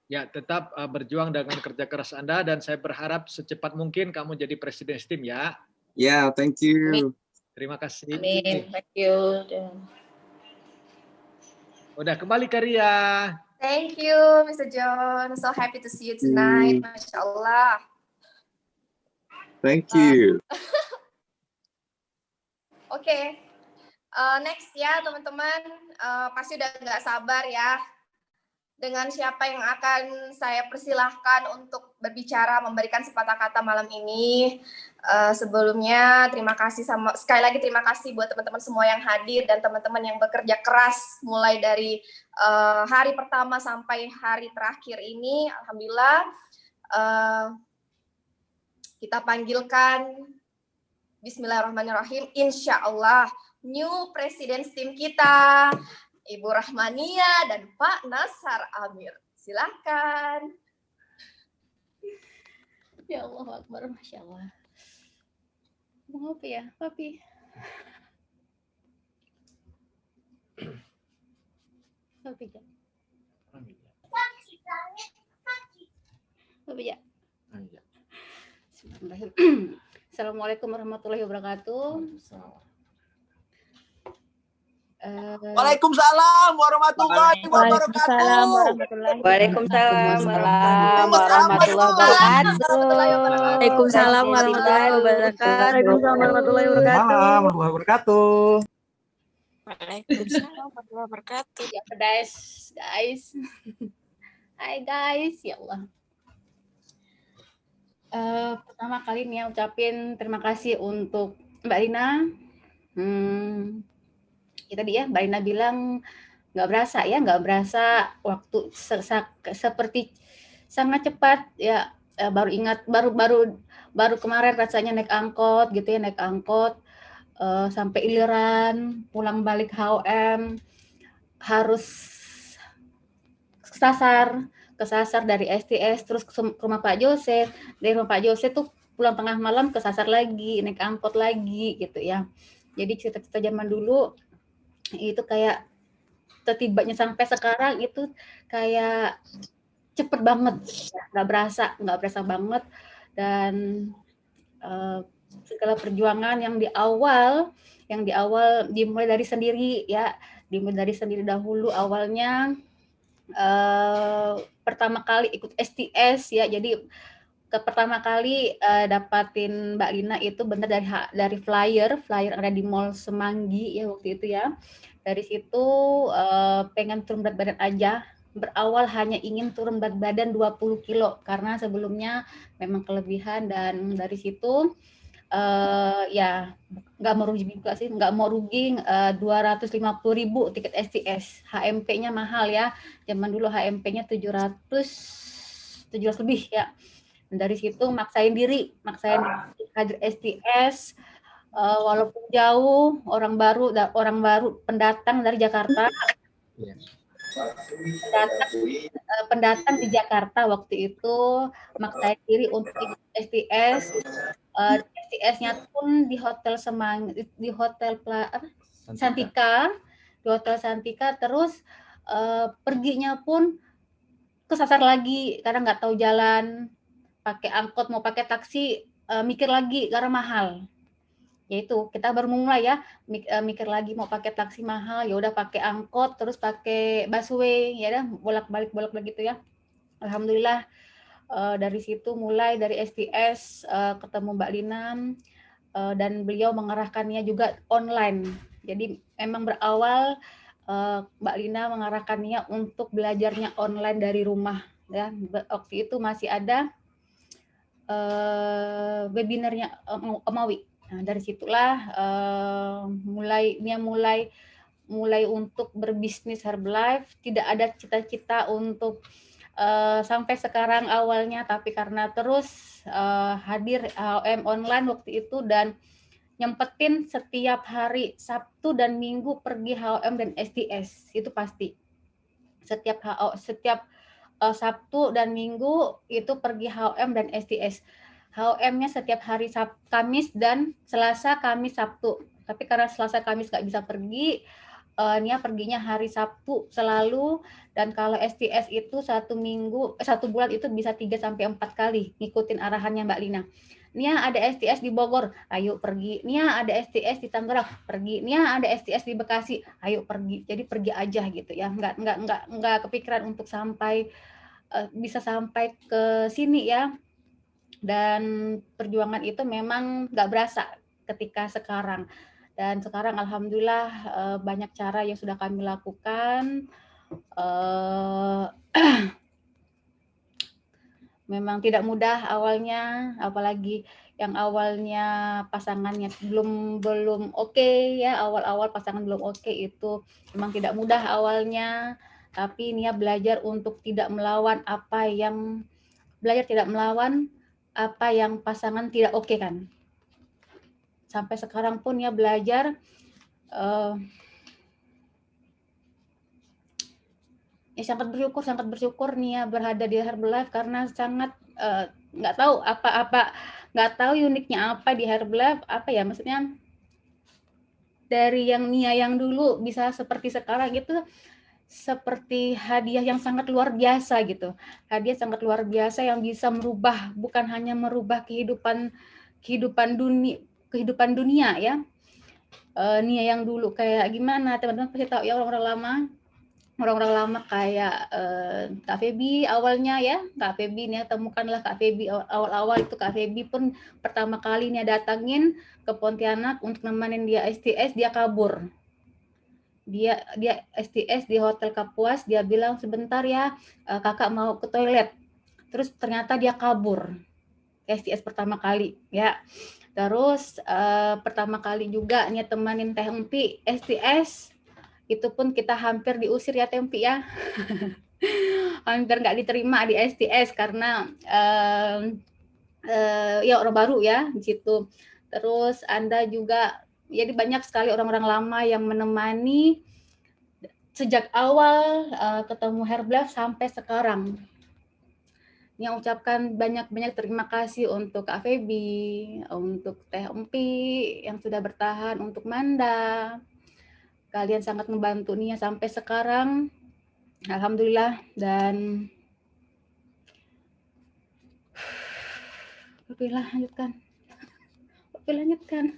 [SPEAKER 2] Ya, tetap berjuang dengan kerja keras Anda dan saya berharap secepat mungkin kamu jadi President's Team ya.
[SPEAKER 1] Yeah, thank you.
[SPEAKER 2] Terima kasih.
[SPEAKER 9] Amin. Thank you.
[SPEAKER 2] Udah kembali ke Ria.
[SPEAKER 7] Thank you, Mr. John. So happy to see you tonight. Masya Allah.
[SPEAKER 1] Thank you.
[SPEAKER 7] Oke, next ya teman-teman. Pasti udah nggak sabar ya. Dengan siapa yang akan saya persilahkan untuk berbicara, memberikan sepatah kata malam ini. Sebelumnya sekali lagi terima kasih buat teman-teman semua yang hadir dan teman-teman yang bekerja keras mulai dari hari pertama sampai hari terakhir ini. Alhamdulillah kita panggilkan Bismillahirrahmanirrahim. Insya Allah new President's Team kita, Ibu Rahmania dan Pak Nasar Amir. Silahkan.
[SPEAKER 5] Ya Allah Akbar, Masya Allah. Mau apa ya, Papi? Papi ya. Papi ya. Assalamualaikum warahmatullahi wabarakatuh.
[SPEAKER 10] Waalaikumsalam warahmatullahi wabarakatuh.
[SPEAKER 5] Waalaikumsalam warahmatullahi wabarakatuh.
[SPEAKER 9] Waalaikumsalam warahmatullahi wabarakatuh.
[SPEAKER 10] Waalaikumsalam warahmatullahi wabarakatuh.
[SPEAKER 9] Waalaikumsalam warahmatullahi wabarakatuh.
[SPEAKER 5] Ya guys. Hai guys, ya Allah. Pertama kali nih ucapin terima kasih untuk Mbak Lina. Tadi ya Mbak Lina bilang nggak berasa waktu seperti sangat cepat ya. Baru ingat baru kemarin rasanya naik angkot sampai Iliran pulang balik HOM harus kesasar dari STS terus ke rumah Pak Jose, dari rumah Pak Jose tuh pulang tengah malam kesasar lagi, naik angkot lagi gitu ya. Jadi cerita-cerita zaman dulu itu kayak tertibanya sampai sekarang itu kayak cepet banget, ya, nggak berasa banget. Dan segala perjuangan yang di awal dimulai dari sendiri ya, dimulai dari sendiri dahulu. Awalnya pertama kali ikut STS ya, jadi pertama kali dapatin Mbak Lina itu benar dari flyer ada di Mall Semanggi ya waktu itu ya. Dari situ pengen turun berat badan aja. Berawal hanya ingin turun berat badan 20 kilo karena sebelumnya memang kelebihan, dan dari situ ya nggak mau rugi juga sih, 250.000 tiket STS. HMP-nya mahal ya, zaman dulu HMP-nya 700 lebih ya. Dan dari situ maksain diri hadir STS, walaupun jauh, orang baru pendatang dari Jakarta. Pendatang di Jakarta waktu itu maksain diri untuk ikut STS. STS-nya pun di Hotel Santika, di Hotel Santika. Terus perginya pun kesasar lagi karena nggak tahu jalan, pakai angkot mau pakai taksi, mikir lagi karena mahal. Yaitu kita baru mulai ya, mikir lagi mau pakai taksi mahal, ya udah pakai angkot, terus pakai busway, ya udah bolak-balik gitu ya. Alhamdulillah dari situ mulai dari STS ketemu Mbak Lina, dan beliau mengarahkannya juga online. Jadi memang berawal Mbak Lina mengarahkannya untuk belajarnya online dari rumah ya. Waktu itu masih ada webinarnya Omawi. Nah, dari situlah mulai untuk berbisnis Herbalife. Tidak ada cita-cita untuk sampai sekarang awalnya, tapi karena terus hadir HOM online waktu itu dan nyempetin setiap hari Sabtu dan Minggu pergi HOM dan STS, itu pasti. Setiap Sabtu dan Minggu itu pergi HOM dan STS. HOM-nya setiap hari Kamis dan Selasa, Kamis, Sabtu. Tapi karena Selasa, Kamis nggak bisa pergi, Nia perginya hari Sabtu selalu. Dan kalau STS itu satu bulan itu bisa 3-4 kali ngikutin arahannya Mbak Lina. Nia ada STS di Bogor, ayo pergi. Nia ada STS di Tangerang, pergi. Nia ada STS di Bekasi, ayo pergi. Jadi pergi aja gitu ya. Nggak kepikiran untuk bisa sampai ke sini ya. Dan perjuangan itu memang nggak berasa ketika sekarang. Dan sekarang alhamdulillah banyak cara yang sudah kami lakukan. Memang tidak mudah awalnya, apalagi yang awalnya pasangannya belum oke ya, awal-awal pasangan belum oke itu memang tidak mudah awalnya. Tapi Nia belajar untuk tidak melawan apa yang pasangan tidak oke kan. Sampai sekarang pun Nia belajar sangat bersyukur Nia berada di Herbalife karena sangat nggak tahu uniknya apa di Herbalife, apa ya maksudnya, dari yang Nia yang dulu bisa seperti sekarang itu seperti hadiah yang sangat luar biasa gitu. Hadiah sangat luar biasa yang bisa merubah, bukan hanya merubah kehidupan dunia ya. Nia yang dulu kayak gimana, teman-teman pasti tahu ya, orang-orang lama kayak Kak Feby awalnya ya. Kak Feby Nia temukanlah Kak Feby awal-awal itu. Kak Feby pun pertama kali Nia datangin ke Pontianak untuk nemenin dia STS, dia kabur. Dia STS di Hotel Kapuas, dia bilang sebentar ya, kakak mau ke toilet. Terus ternyata dia kabur. STS pertama kali ya. Terus pertama kali juga Nia temanin Teh Empi STS. Itu pun kita hampir diusir ya Teh Empi ya. Hampir nggak diterima di STS karena ya orang baru ya di situ. Terus Anda juga, jadi banyak sekali orang-orang lama yang menemani sejak awal ketemu Herbalife sampai sekarang. Yang ucapkan banyak-banyak terima kasih untuk Kak Feby, untuk Teh Empi yang sudah bertahan, untuk Manda, Kalian sangat membantu Nia sampai sekarang. Alhamdulillah. Dan Papi lanjutkan. Papi lanjutkan.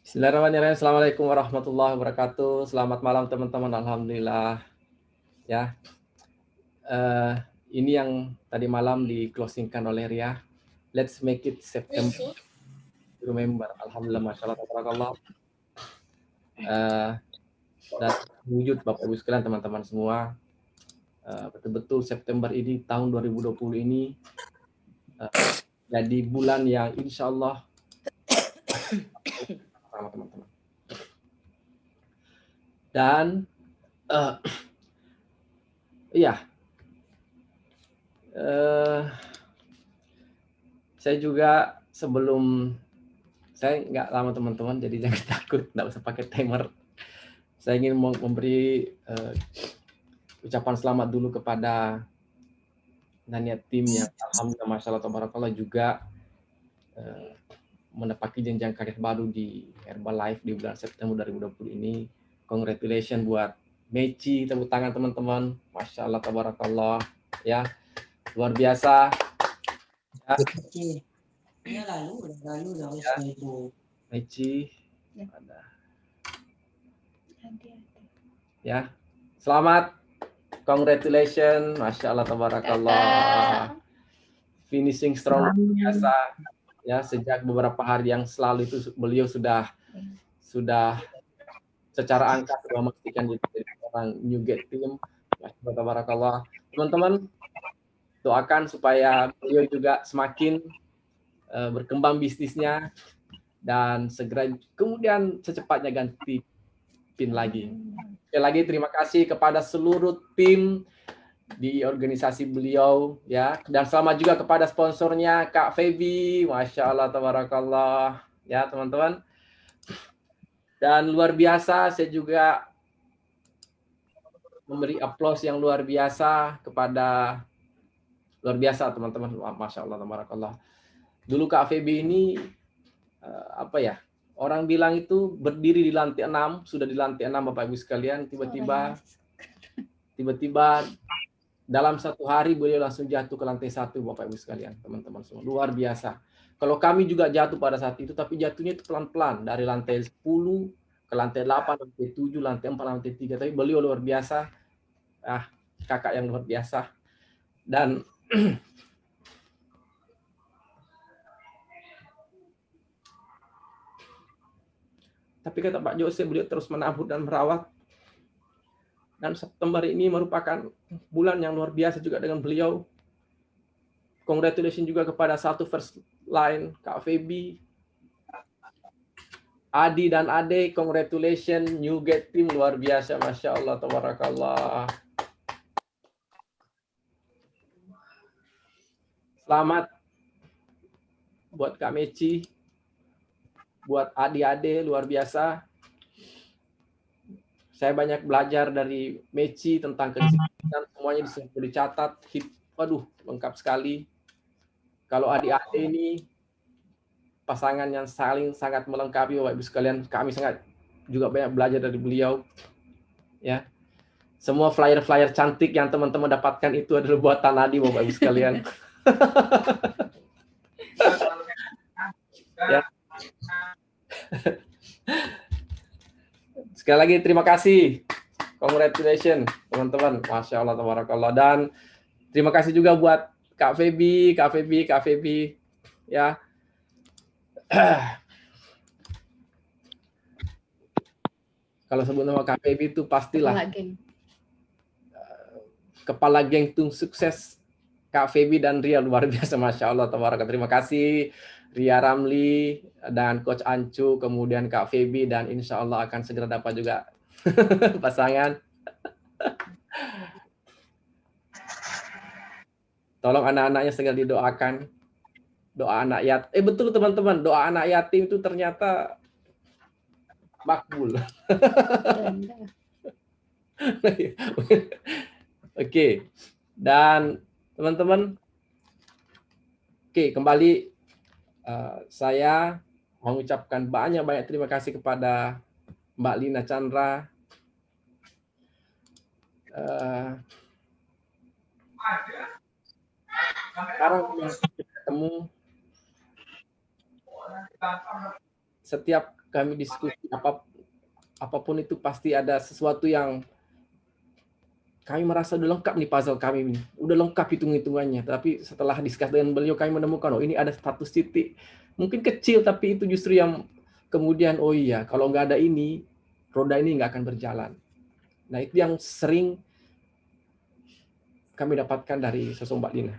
[SPEAKER 11] Bismillahirrahmanirrahim. Assalamualaikum warahmatullahi wabarakatuh. Selamat malam teman-teman. Alhamdulillah. Ya, ini yang tadi malam di closingkan oleh Ria. Let's make it September. Remember. Alhamdulillah, masya Allah, tabarakallah. Dan wujud Bapak Ibu sekalian, teman-teman semua. Betul-betul September ini, tahun 2020 ini jadi bulan yang insya Allah sama teman-teman. Dan saya juga sebelum saya nggak lama teman-teman, jadi jangan takut, nggak usah pakai timer. Saya ingin memberi ucapan selamat dulu kepada Nania tim yang alhamdulillah masya Allah tabarakallah juga menepati jenjang karir baru di Herbalife di bulan September 2020 ini. Congratulations buat Meci, tepuk tangan teman-teman. Masya Allah tabarakallah, ya luar biasa. Ya. Meci, ya selamat, congratulations, masya Allah tabarakallah, finishing strong biasa. Ya, sejak beberapa hari yang selalu itu beliau sudah secara angka sudah memastikan jadi orang New Gate Team. Tabarakallah. Teman-teman doakan supaya beliau juga semakin berkembang bisnisnya dan segera kemudian secepatnya ganti pin lagi. Sekali lagi terima kasih kepada seluruh tim di organisasi beliau, ya, dan selamat juga kepada sponsornya Kak Febi, masya Allah tabarakallah, ya teman-teman. Dan luar biasa, saya juga memberi aplaus yang luar biasa kepada teman-teman, masya Allah tabarakallah. Dulu Kak Febi ini orang bilang itu berdiri di lantai 6, sudah di lantai 6 Bapak Ibu sekalian, tiba-tiba dalam satu hari beliau langsung jatuh ke lantai 1 Bapak Ibu sekalian, teman-teman semua. Luar biasa. Kalau kami juga jatuh pada saat itu, tapi jatuhnya itu pelan-pelan. Dari lantai 10 ke lantai 8, lantai 7, lantai 4, lantai 3. Tapi beliau luar biasa. Kakak yang luar biasa. Dan tapi kata Pak Jose, beliau terus menabur dan merawat. Dan September ini merupakan bulan yang luar biasa juga dengan beliau. Congratulations juga kepada satu first line, Kak Febi, Adi dan Ade, congratulations, New Gate Team luar biasa, masya Allah, tabarakallah. Selamat buat Kak Meci, buat Adi-Ade luar biasa. Saya banyak belajar dari Meci tentang kedisiplinan, semuanya dicatat. Waduh, lengkap sekali. Kalau adik-adik ini pasangan yang saling sangat melengkapi Bapak Ibu sekalian. Kami sangat juga banyak belajar dari beliau. Ya. Semua flyer-flyer cantik yang teman-teman dapatkan itu adalah buatan Adi Bapak Ibu sekalian. Ya. Sekali lagi terima kasih, congratulations teman-teman, masya Allah tabarakallah. Dan terima kasih juga buat Kak Febi, ya. Kalau sebut nama Kak Febi itu pastilah kepala geng tim sukses Kak Febi dan Ria, luar biasa, masya Allah tabarakallah. Terima kasih Ria Ramli dan Coach Ancu, kemudian Kak Febi, dan insya Allah akan segera dapat juga pasangan. Tolong anak-anaknya segera didoakan. Doa anak yatim. Betul teman-teman, doa anak yatim itu ternyata makbul. Oke, dan teman-teman, oke, kembali saya mengucapkan banyak-banyak terima kasih kepada Mbak Lina Chandra. Sekarang kita ketemu, setiap kami diskusi apapun itu pasti ada sesuatu yang kami merasa udah lengkap nih puzzle kami ini, udah lengkap hitung-hitungannya. Tapi setelah diskus dengan beliau, kami menemukan, oh ini ada status titik, mungkin kecil, tapi itu justru yang kemudian, oh iya, kalau nggak ada ini, roda ini nggak akan berjalan. Nah itu yang sering kami dapatkan dari sosok Mbak Lina.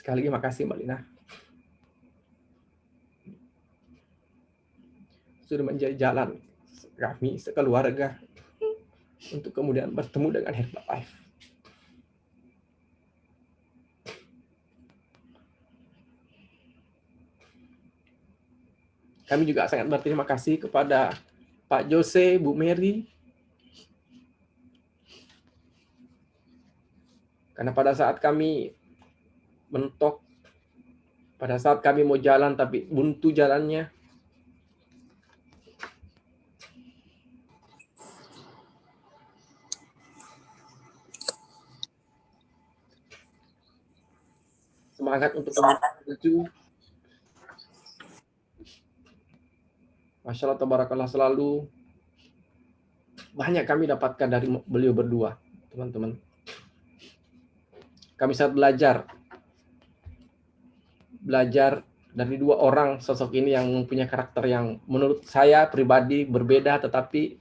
[SPEAKER 11] Sekali lagi makasih Mbak Lina. Sudah menjadi jalan kami sekeluarga untuk kemudian bertemu dengan Herbalife. Kami juga sangat berterima kasih kepada Pak Jose, Bu Mary. Karena pada saat kami mentok, pada saat kami mau jalan tapi buntu jalannya, semangat untuk maju. Masya Allah, tabarakallah, selalu banyak kami dapatkan dari beliau berdua, teman-teman. Kami sangat belajar dari dua orang sosok ini yang mempunyai karakter yang menurut saya pribadi berbeda, tetapi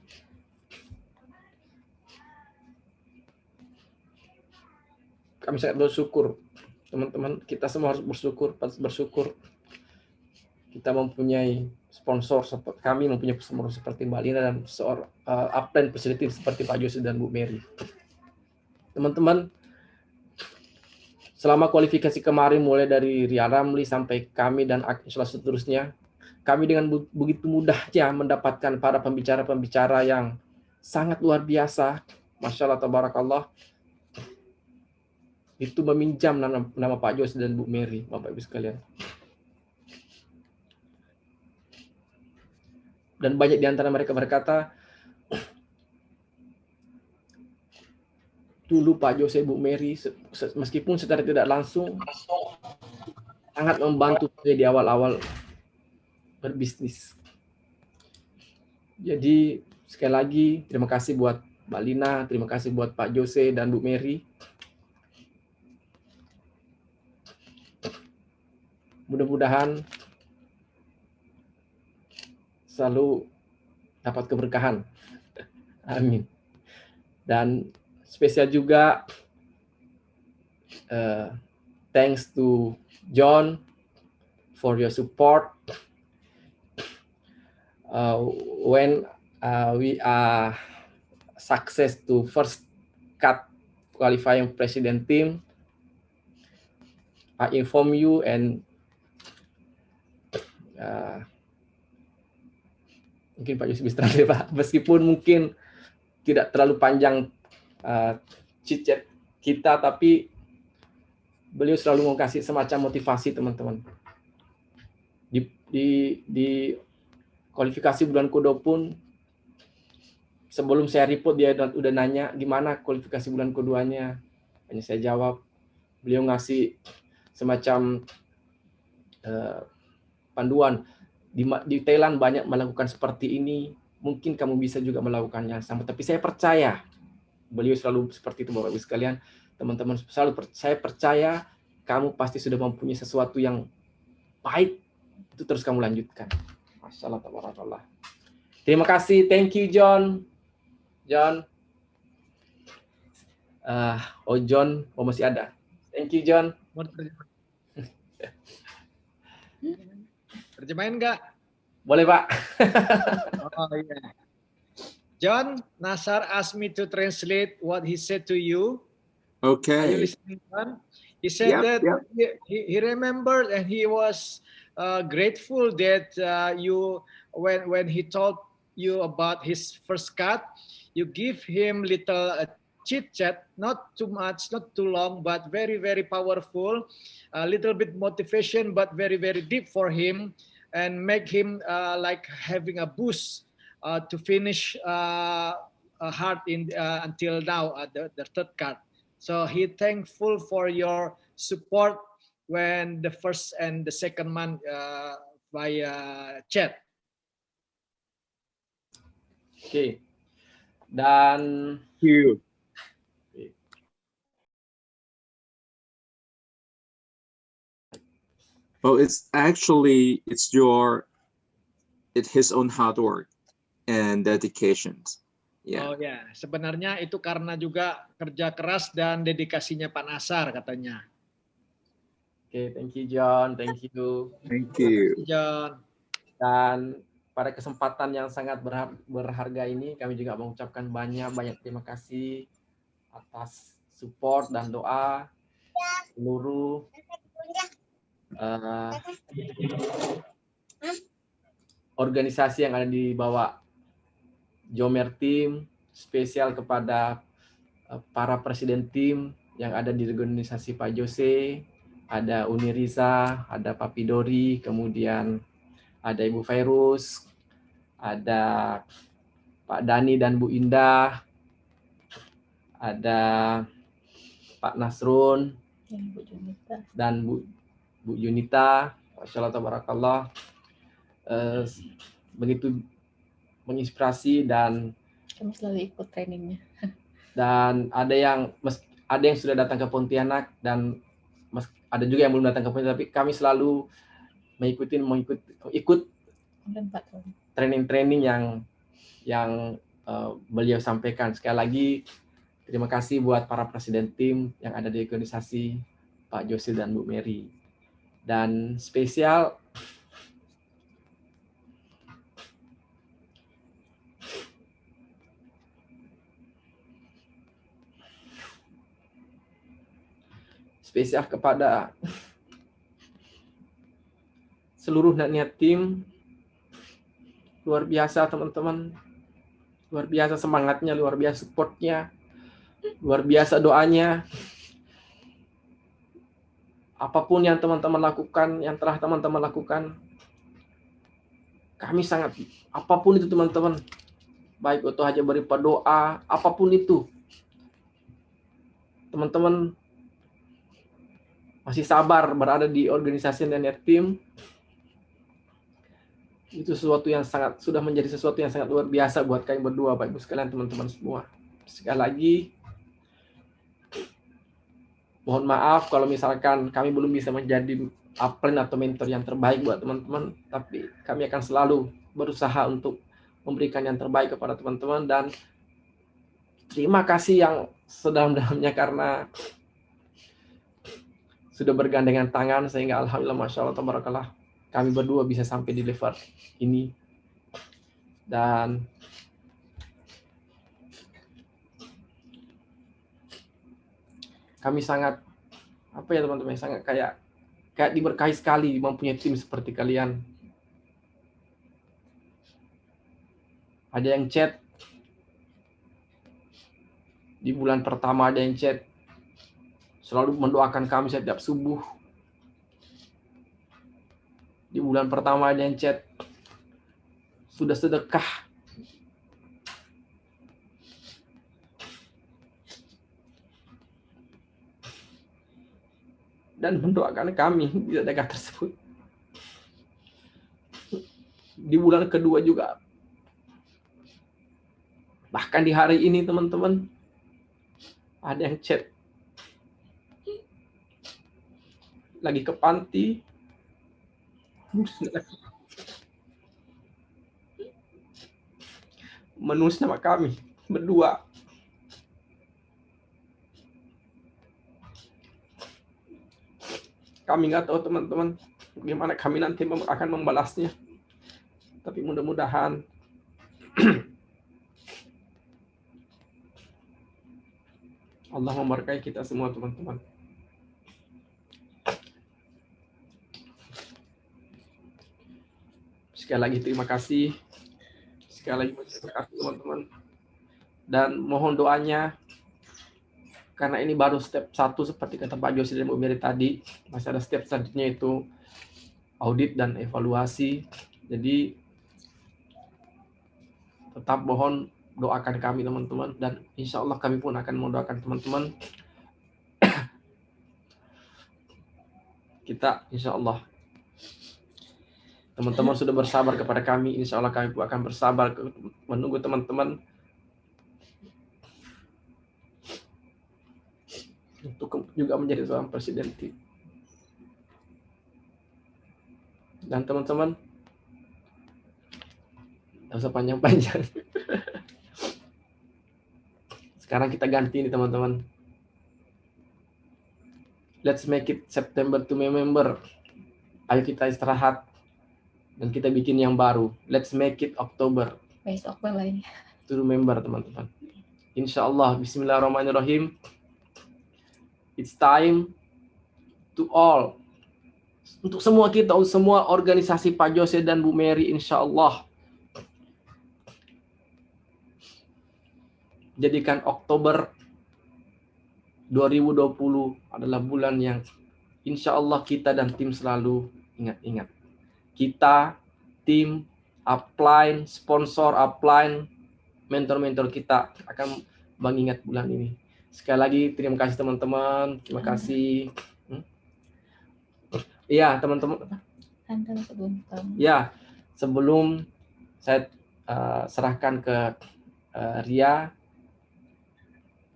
[SPEAKER 11] kami sangat bersyukur, teman-teman. Kita semua harus bersyukur kita mempunyai sponsor seperti kami, mempunyai sponsor seperti Mbak Lina dan seorang upline facility seperti Pak Jose dan Bu Mary. Teman-teman, selama kualifikasi kemarin, mulai dari Ria Ramli sampai kami dan seterusnya, kami dengan begitu mudahnya mendapatkan para pembicara-pembicara yang sangat luar biasa. Masya Allah, tabarakallah. Itu meminjam nama Pak Jose dan Bu Mary, Bapak Ibu sekalian. Dan banyak di antara mereka berkata, dulu Pak Jose, Bu Mary, meskipun secara tidak langsung, sangat membantu saya di awal-awal berbisnis. Jadi sekali lagi terima kasih buat Mbak Lina, terima kasih buat Pak Jose dan Bu Mary. Mudah-mudahan selalu dapat keberkahan. Amin. Dan spesial juga thanks to John for your support. When we are success to first cut qualifying president team, I inform you and mungkin Pak Yusuf bisa translate, Pak, meskipun mungkin tidak terlalu panjang chit-chat kita, tapi beliau selalu mau kasih semacam motivasi teman-teman. Di kualifikasi bulan kedua pun, sebelum saya report dia udah nanya gimana kualifikasi bulan keduanya. Hanya saya jawab, beliau ngasih semacam panduan. Di Thailand banyak melakukan seperti ini, mungkin kamu bisa juga melakukannya sama. Tapi saya percaya, beliau selalu seperti itu Bapak Ibu sekalian, teman-teman, saya percaya kamu pasti sudah mempunyai sesuatu yang baik, itu terus kamu lanjutkan. Masya Allah, tabarakallah. Terima kasih, thank you John. John, John, masih ada. Thank you John.
[SPEAKER 2] Terjemahin nggak?
[SPEAKER 11] Boleh Pak.
[SPEAKER 2] Oh iya. John, Nasar asked me to translate what he said to you. Are you
[SPEAKER 1] Okay.
[SPEAKER 2] listening, John? He said
[SPEAKER 1] Yep,
[SPEAKER 2] that
[SPEAKER 1] yep.
[SPEAKER 2] he remembered and he was grateful that you when he told you about his first cut, you give him little chit chat, not too much, not too long, but very very powerful, a little bit motivation, but very very deep for him, and make him like having a boost to finish hard in until now the third cut. So he thankful for your support when the first and the second month via chat.
[SPEAKER 11] Oke. Dan
[SPEAKER 1] You. Well, it's his own hard work and dedications. Yeah.
[SPEAKER 2] Oh ya, sebenarnya itu karena juga kerja keras dan dedikasinya Pak Nasar katanya.
[SPEAKER 11] Oke, thank you John, thank you.
[SPEAKER 1] Thank you.
[SPEAKER 2] John.
[SPEAKER 11] Dan pada kesempatan yang sangat berharga ini, kami juga mengucapkan banyak terima kasih atas support dan doa seluruh organisasi yang ada di bawah Jomer Team, spesial kepada para presiden tim yang ada di organisasi Pak Jose, ada Uni Riza, ada Pak Pidori, kemudian ada Ibu Fairuz, ada Pak Dani dan Bu Indah, ada Pak Nasrun, dan Bu Junita, Masya Allah Tabarakallah, begitu menginspirasi dan
[SPEAKER 5] kami selalu ikut trainingnya.
[SPEAKER 11] Dan ada yang sudah datang ke Pontianak dan ada juga yang belum datang ke Pontianak, tapi kami selalu ikut training-training yang beliau sampaikan. Sekali lagi terima kasih buat para presiden tim yang ada di organisasi Pak Jose dan Bu Mary. Dan spesial kepada seluruh niat tim. Luar biasa teman-teman, luar biasa semangatnya, luar biasa supportnya, luar biasa doanya. Apapun yang teman-teman lakukan, yang telah teman-teman lakukan, kami sangat, apapun itu teman-teman, baik itu hanya berupa doa, apapun itu, teman-teman masih sabar berada di organisasi Niat Tim, itu sesuatu yang sudah menjadi sesuatu yang sangat luar biasa buat kami berdua, Bapak Ibu sekalian, teman-teman semua. Sekali lagi, mohon maaf kalau misalkan kami belum bisa menjadi upline atau mentor yang terbaik buat teman-teman, tapi kami akan selalu berusaha untuk memberikan yang terbaik kepada teman-teman, dan terima kasih yang sedalam-dalamnya karena sudah bergandengan tangan sehingga alhamdulillah Masya Allah Tabarakallah kami berdua bisa sampai di level ini. Dan kami sangat, apa ya teman-teman, sangat kayak diberkahi sekali mempunyai tim seperti kalian. Ada yang chat di bulan pertama, ada yang chat selalu mendoakan kami setiap subuh. Di bulan pertama ada yang chat sudah sedekah. Dan mendoakan kami di sedekah tersebut. Di bulan kedua juga. Bahkan di hari ini teman-teman ada yang chat lagi ke panti, menulis nama kami berdua. Kami nggak tahu teman-teman bagaimana kami nanti akan membalasnya, tapi mudah-mudahan Allah memberkahi kita semua teman-teman. Sekali lagi terima kasih. Sekali lagi terima kasih teman-teman. Dan mohon doanya, karena ini baru step 1 seperti kata Pak Jose dan Bu Mary tadi, masih ada step selanjutnya itu audit dan evaluasi. Jadi tetap mohon doakan kami teman-teman, dan insya Allah kami pun akan mendoakan teman-teman. Kita insya Allah, teman-teman sudah bersabar kepada kami, insya Allah kami pun akan bersabar menunggu teman-teman untuk juga menjadi seorang presiden tim. Dan teman-teman, tidak usah panjang-panjang. Sekarang kita ganti nih teman-teman. Let's make it September to November. Ayo kita istirahat dan kita bikin yang baru. Let's make it October
[SPEAKER 5] Besok mulai.
[SPEAKER 11] to remember teman-teman. Insya Allah. Bismillahirrahmanirrahim. It's time to all. Untuk semua kita, semua organisasi Pak Jose dan Bu Mary, insya Allah. Jadikan Oktober 2020 adalah bulan yang insya Allah kita dan tim selalu ingat-ingat. Kita, tim, upline, sponsor, upline, mentor-mentor kita akan mengingat bulan ini. Sekali lagi terima kasih teman-teman. Terima kasih. Iya teman-teman. Ya, sebelum saya serahkan ke Ria,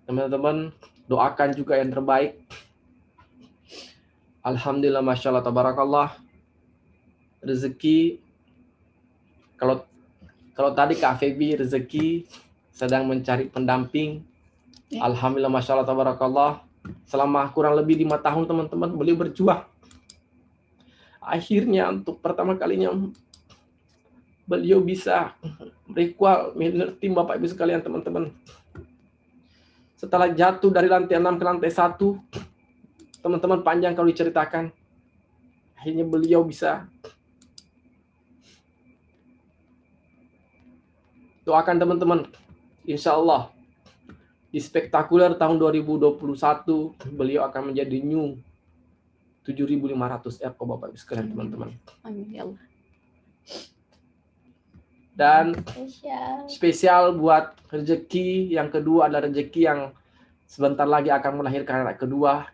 [SPEAKER 11] teman-teman doakan juga yang terbaik. Alhamdulillah, masya Allah, tabarakallah. Rezeki, kalau tadi Kak Febi rezeki sedang mencari pendamping. Alhamdulillah, masya Allah, tabarakallah. Selama kurang lebih 5 tahun teman-teman beliau berjuang. Akhirnya untuk pertama kalinya beliau bisa recall tim Bapak Ibu sekalian teman-teman. Setelah jatuh dari lantai 6 ke lantai 1, teman-teman panjang kalau diceritakan. Akhirnya beliau bisa. Doakan teman-teman, insya Allah di spektakuler tahun 2021 beliau akan menjadi new 7.500 RO Bapak Ibu sekalian teman-teman.
[SPEAKER 5] Amin ya Allah.
[SPEAKER 11] Dan spesial buat rezeki yang kedua adalah rezeki yang sebentar lagi akan melahirkan anak kedua.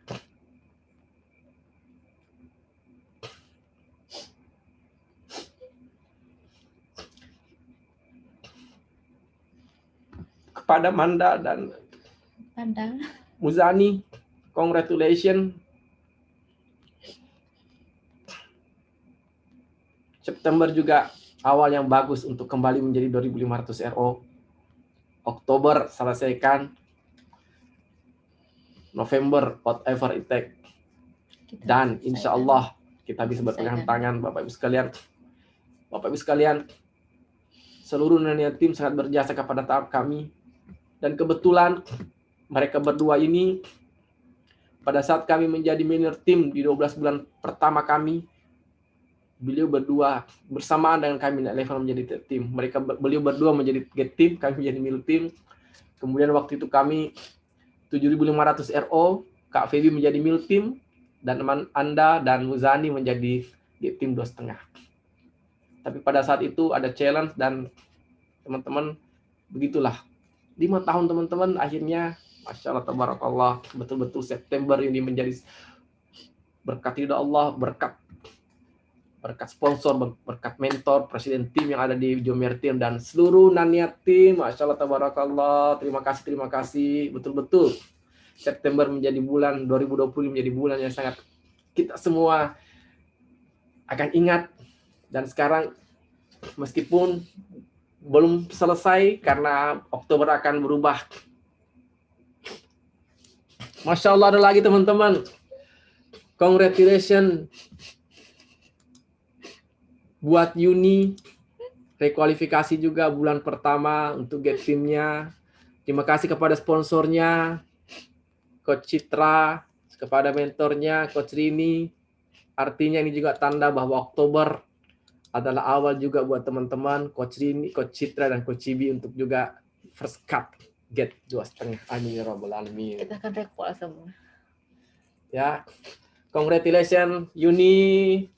[SPEAKER 11] Kepada Manda dan Muzani, congratulations. September juga awal yang bagus untuk kembali menjadi 2.500 RO. Oktober selesaikan. November whatever it take. Dan insya Allah kita bisa berpegang tangan Bapak Ibu sekalian. Bapak Ibu sekalian, seluruh Nania tim sangat berjasa kepada kami. Dan kebetulan mereka berdua ini pada saat kami menjadi manajer tim di 12 bulan pertama kami, beliau berdua bersamaan dengan kami naik level menjadi tim. Beliau berdua menjadi get team, kami menjadi middle team. Kemudian waktu itu kami 7.500 RO, Kak Febi menjadi middle team, dan Anda dan Muzani menjadi get team 2,5. Tapi pada saat itu ada challenge dan teman-teman begitulah. 5 tahun teman-teman akhirnya masya Allah tabarakallah, betul-betul September ini menjadi berkat ridha Allah, berkat sponsor, berkat mentor, presiden tim yang ada di Jomer Team dan seluruh Nania tim. Masya Allah tabarakallah, terima kasih, betul-betul September menjadi bulan 2020 menjadi bulan yang sangat kita semua akan ingat. Dan sekarang meskipun belum selesai karena Oktober akan berubah. Masya Allah, ada lagi teman-teman. Congratulations buat Yuni, rekualifikasi juga bulan pertama untuk get timnya. Terima kasih kepada sponsornya. Coach Citra, kepada mentornya Coach Rini. Artinya ini juga tanda bahwa Oktober adalah awal juga buat teman-teman Coach Rini, Coach Citra, dan Coach Cibi untuk juga first cut get 2,5. Amin ya rabbal alamin.
[SPEAKER 5] Kita akan recall semua.
[SPEAKER 11] Ya, congratulations Yuni.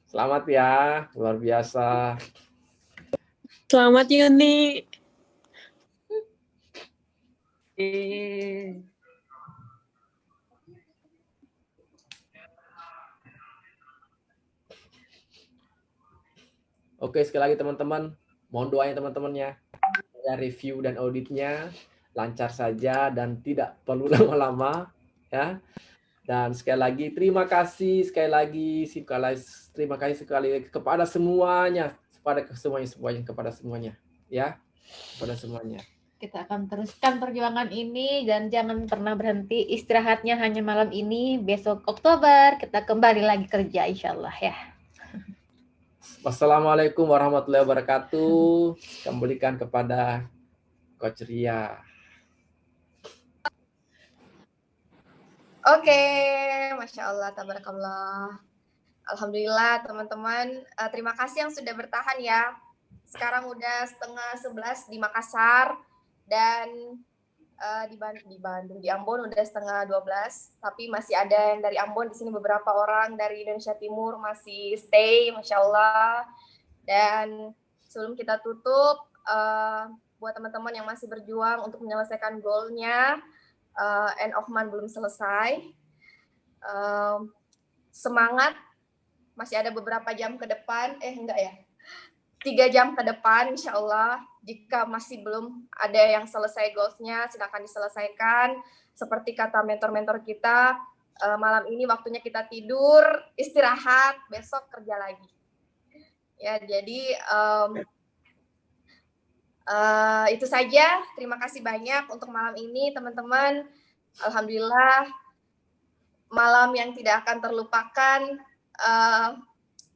[SPEAKER 11] Selamat ya, luar biasa.
[SPEAKER 9] Selamat Yuni.
[SPEAKER 11] Oke, sekali lagi teman-teman, mohon doanya teman-temannya. Ya, review dan auditnya lancar saja dan tidak perlu lama-lama ya. Dan sekali lagi terima kasih terima kasih sekali kepada semuanya, kepada semuanya ya, kepada semuanya.
[SPEAKER 5] Kita akan teruskan perjuangan ini dan jangan pernah berhenti. Istirahatnya hanya malam ini. Besok Oktober kita kembali lagi kerja insyaallah ya.
[SPEAKER 11] Wassalamualaikum warahmatullahi wabarakatuh. Kembalikan kepada Coach Ria.
[SPEAKER 7] Oke, Masya Allah, tabarakallah. Alhamdulillah teman-teman, terima kasih yang sudah bertahan ya. Sekarang udah 10:30 di Makassar dan di Bandung, di Ambon udah 11:30. Tapi masih ada yang dari Ambon di sini, beberapa orang dari Indonesia Timur masih stay, Masya Allah. Dan sebelum kita tutup, buat teman-teman yang masih berjuang untuk menyelesaikan goalnya, end of month belum selesai. Semangat, masih ada beberapa jam ke depan, 3 jam ke depan insya Allah. Jika masih belum ada yang selesai goals-nya, silakan diselesaikan. Seperti kata mentor-mentor kita, malam ini waktunya kita tidur, istirahat, besok kerja lagi. Ya, jadi itu saja. Terima kasih banyak untuk malam ini teman-teman. Alhamdulillah, malam yang tidak akan terlupakan.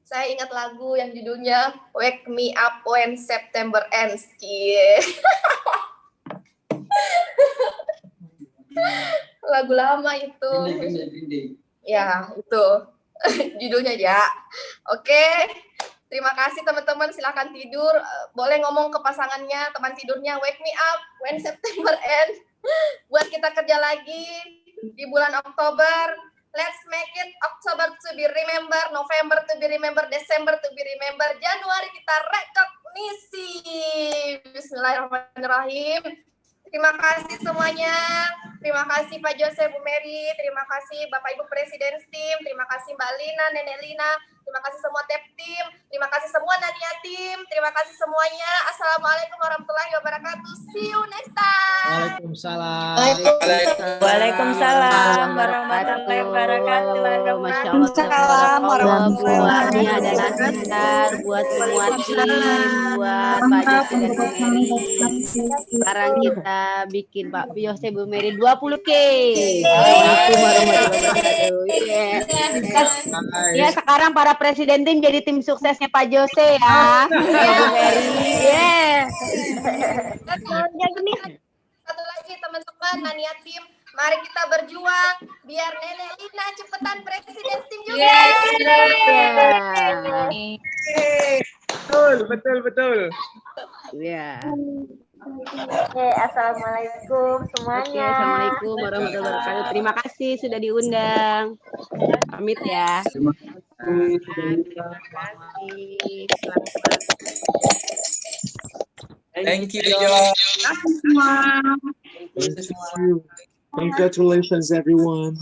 [SPEAKER 7] Saya ingat lagu yang judulnya Wake Me Up When September Ends. Lagu lama itu. Ya, itu judulnya ya. Oke. Terima kasih teman-teman, silakan tidur. Boleh ngomong ke pasangannya, teman tidurnya, wake me up when September ends. Buat kita kerja lagi di bulan Oktober. Let's make it October to be remember, November to be remember, December to be remember, Januari kita rekognisi. Bismillahirrahmanirrahim. Terima kasih semuanya. Terima kasih Pak Jose, Bu Mary. Terima kasih Bapak Ibu Presiden Tim. Terima kasih Mbak Lina, Nenek Lina. Terima kasih semua Tim. Terima kasih semua Nania Tim. Terima kasih semuanya. Assalamualaikum warahmatullahi wabarakatuh. See you next time.
[SPEAKER 2] Waalaikumsalam.
[SPEAKER 5] Waalaikumsalam warahmatullahi wabarakatuh.
[SPEAKER 12] Waalaikumsalam warahmatullahi
[SPEAKER 5] Ini adalah sebentar buat semua tim, buat Pak Jose dan Bu Mary. Sekarang kita bikin Pak Jose, Bu Mary 20K. Assalamualaikum warahmatullahi wabarakatuh. Ya, sekarang para presiden tim jadi tim suksesnya Pak Jose ya. Bu Mary.
[SPEAKER 7] Satu lagi teman-teman, Nania Tim, mari kita berjuang biar Nenek Lina cepetan presiden tim juga.
[SPEAKER 4] Betul.
[SPEAKER 5] Ya.
[SPEAKER 9] Oke, assalamualaikum semuanya.
[SPEAKER 5] Assalamualaikum warahmatullahi wabarakatuh. Terima kasih sudah diundang. Pamit ya. Terima kasih.
[SPEAKER 12] Thank you, John.
[SPEAKER 1] Congratulations, everyone.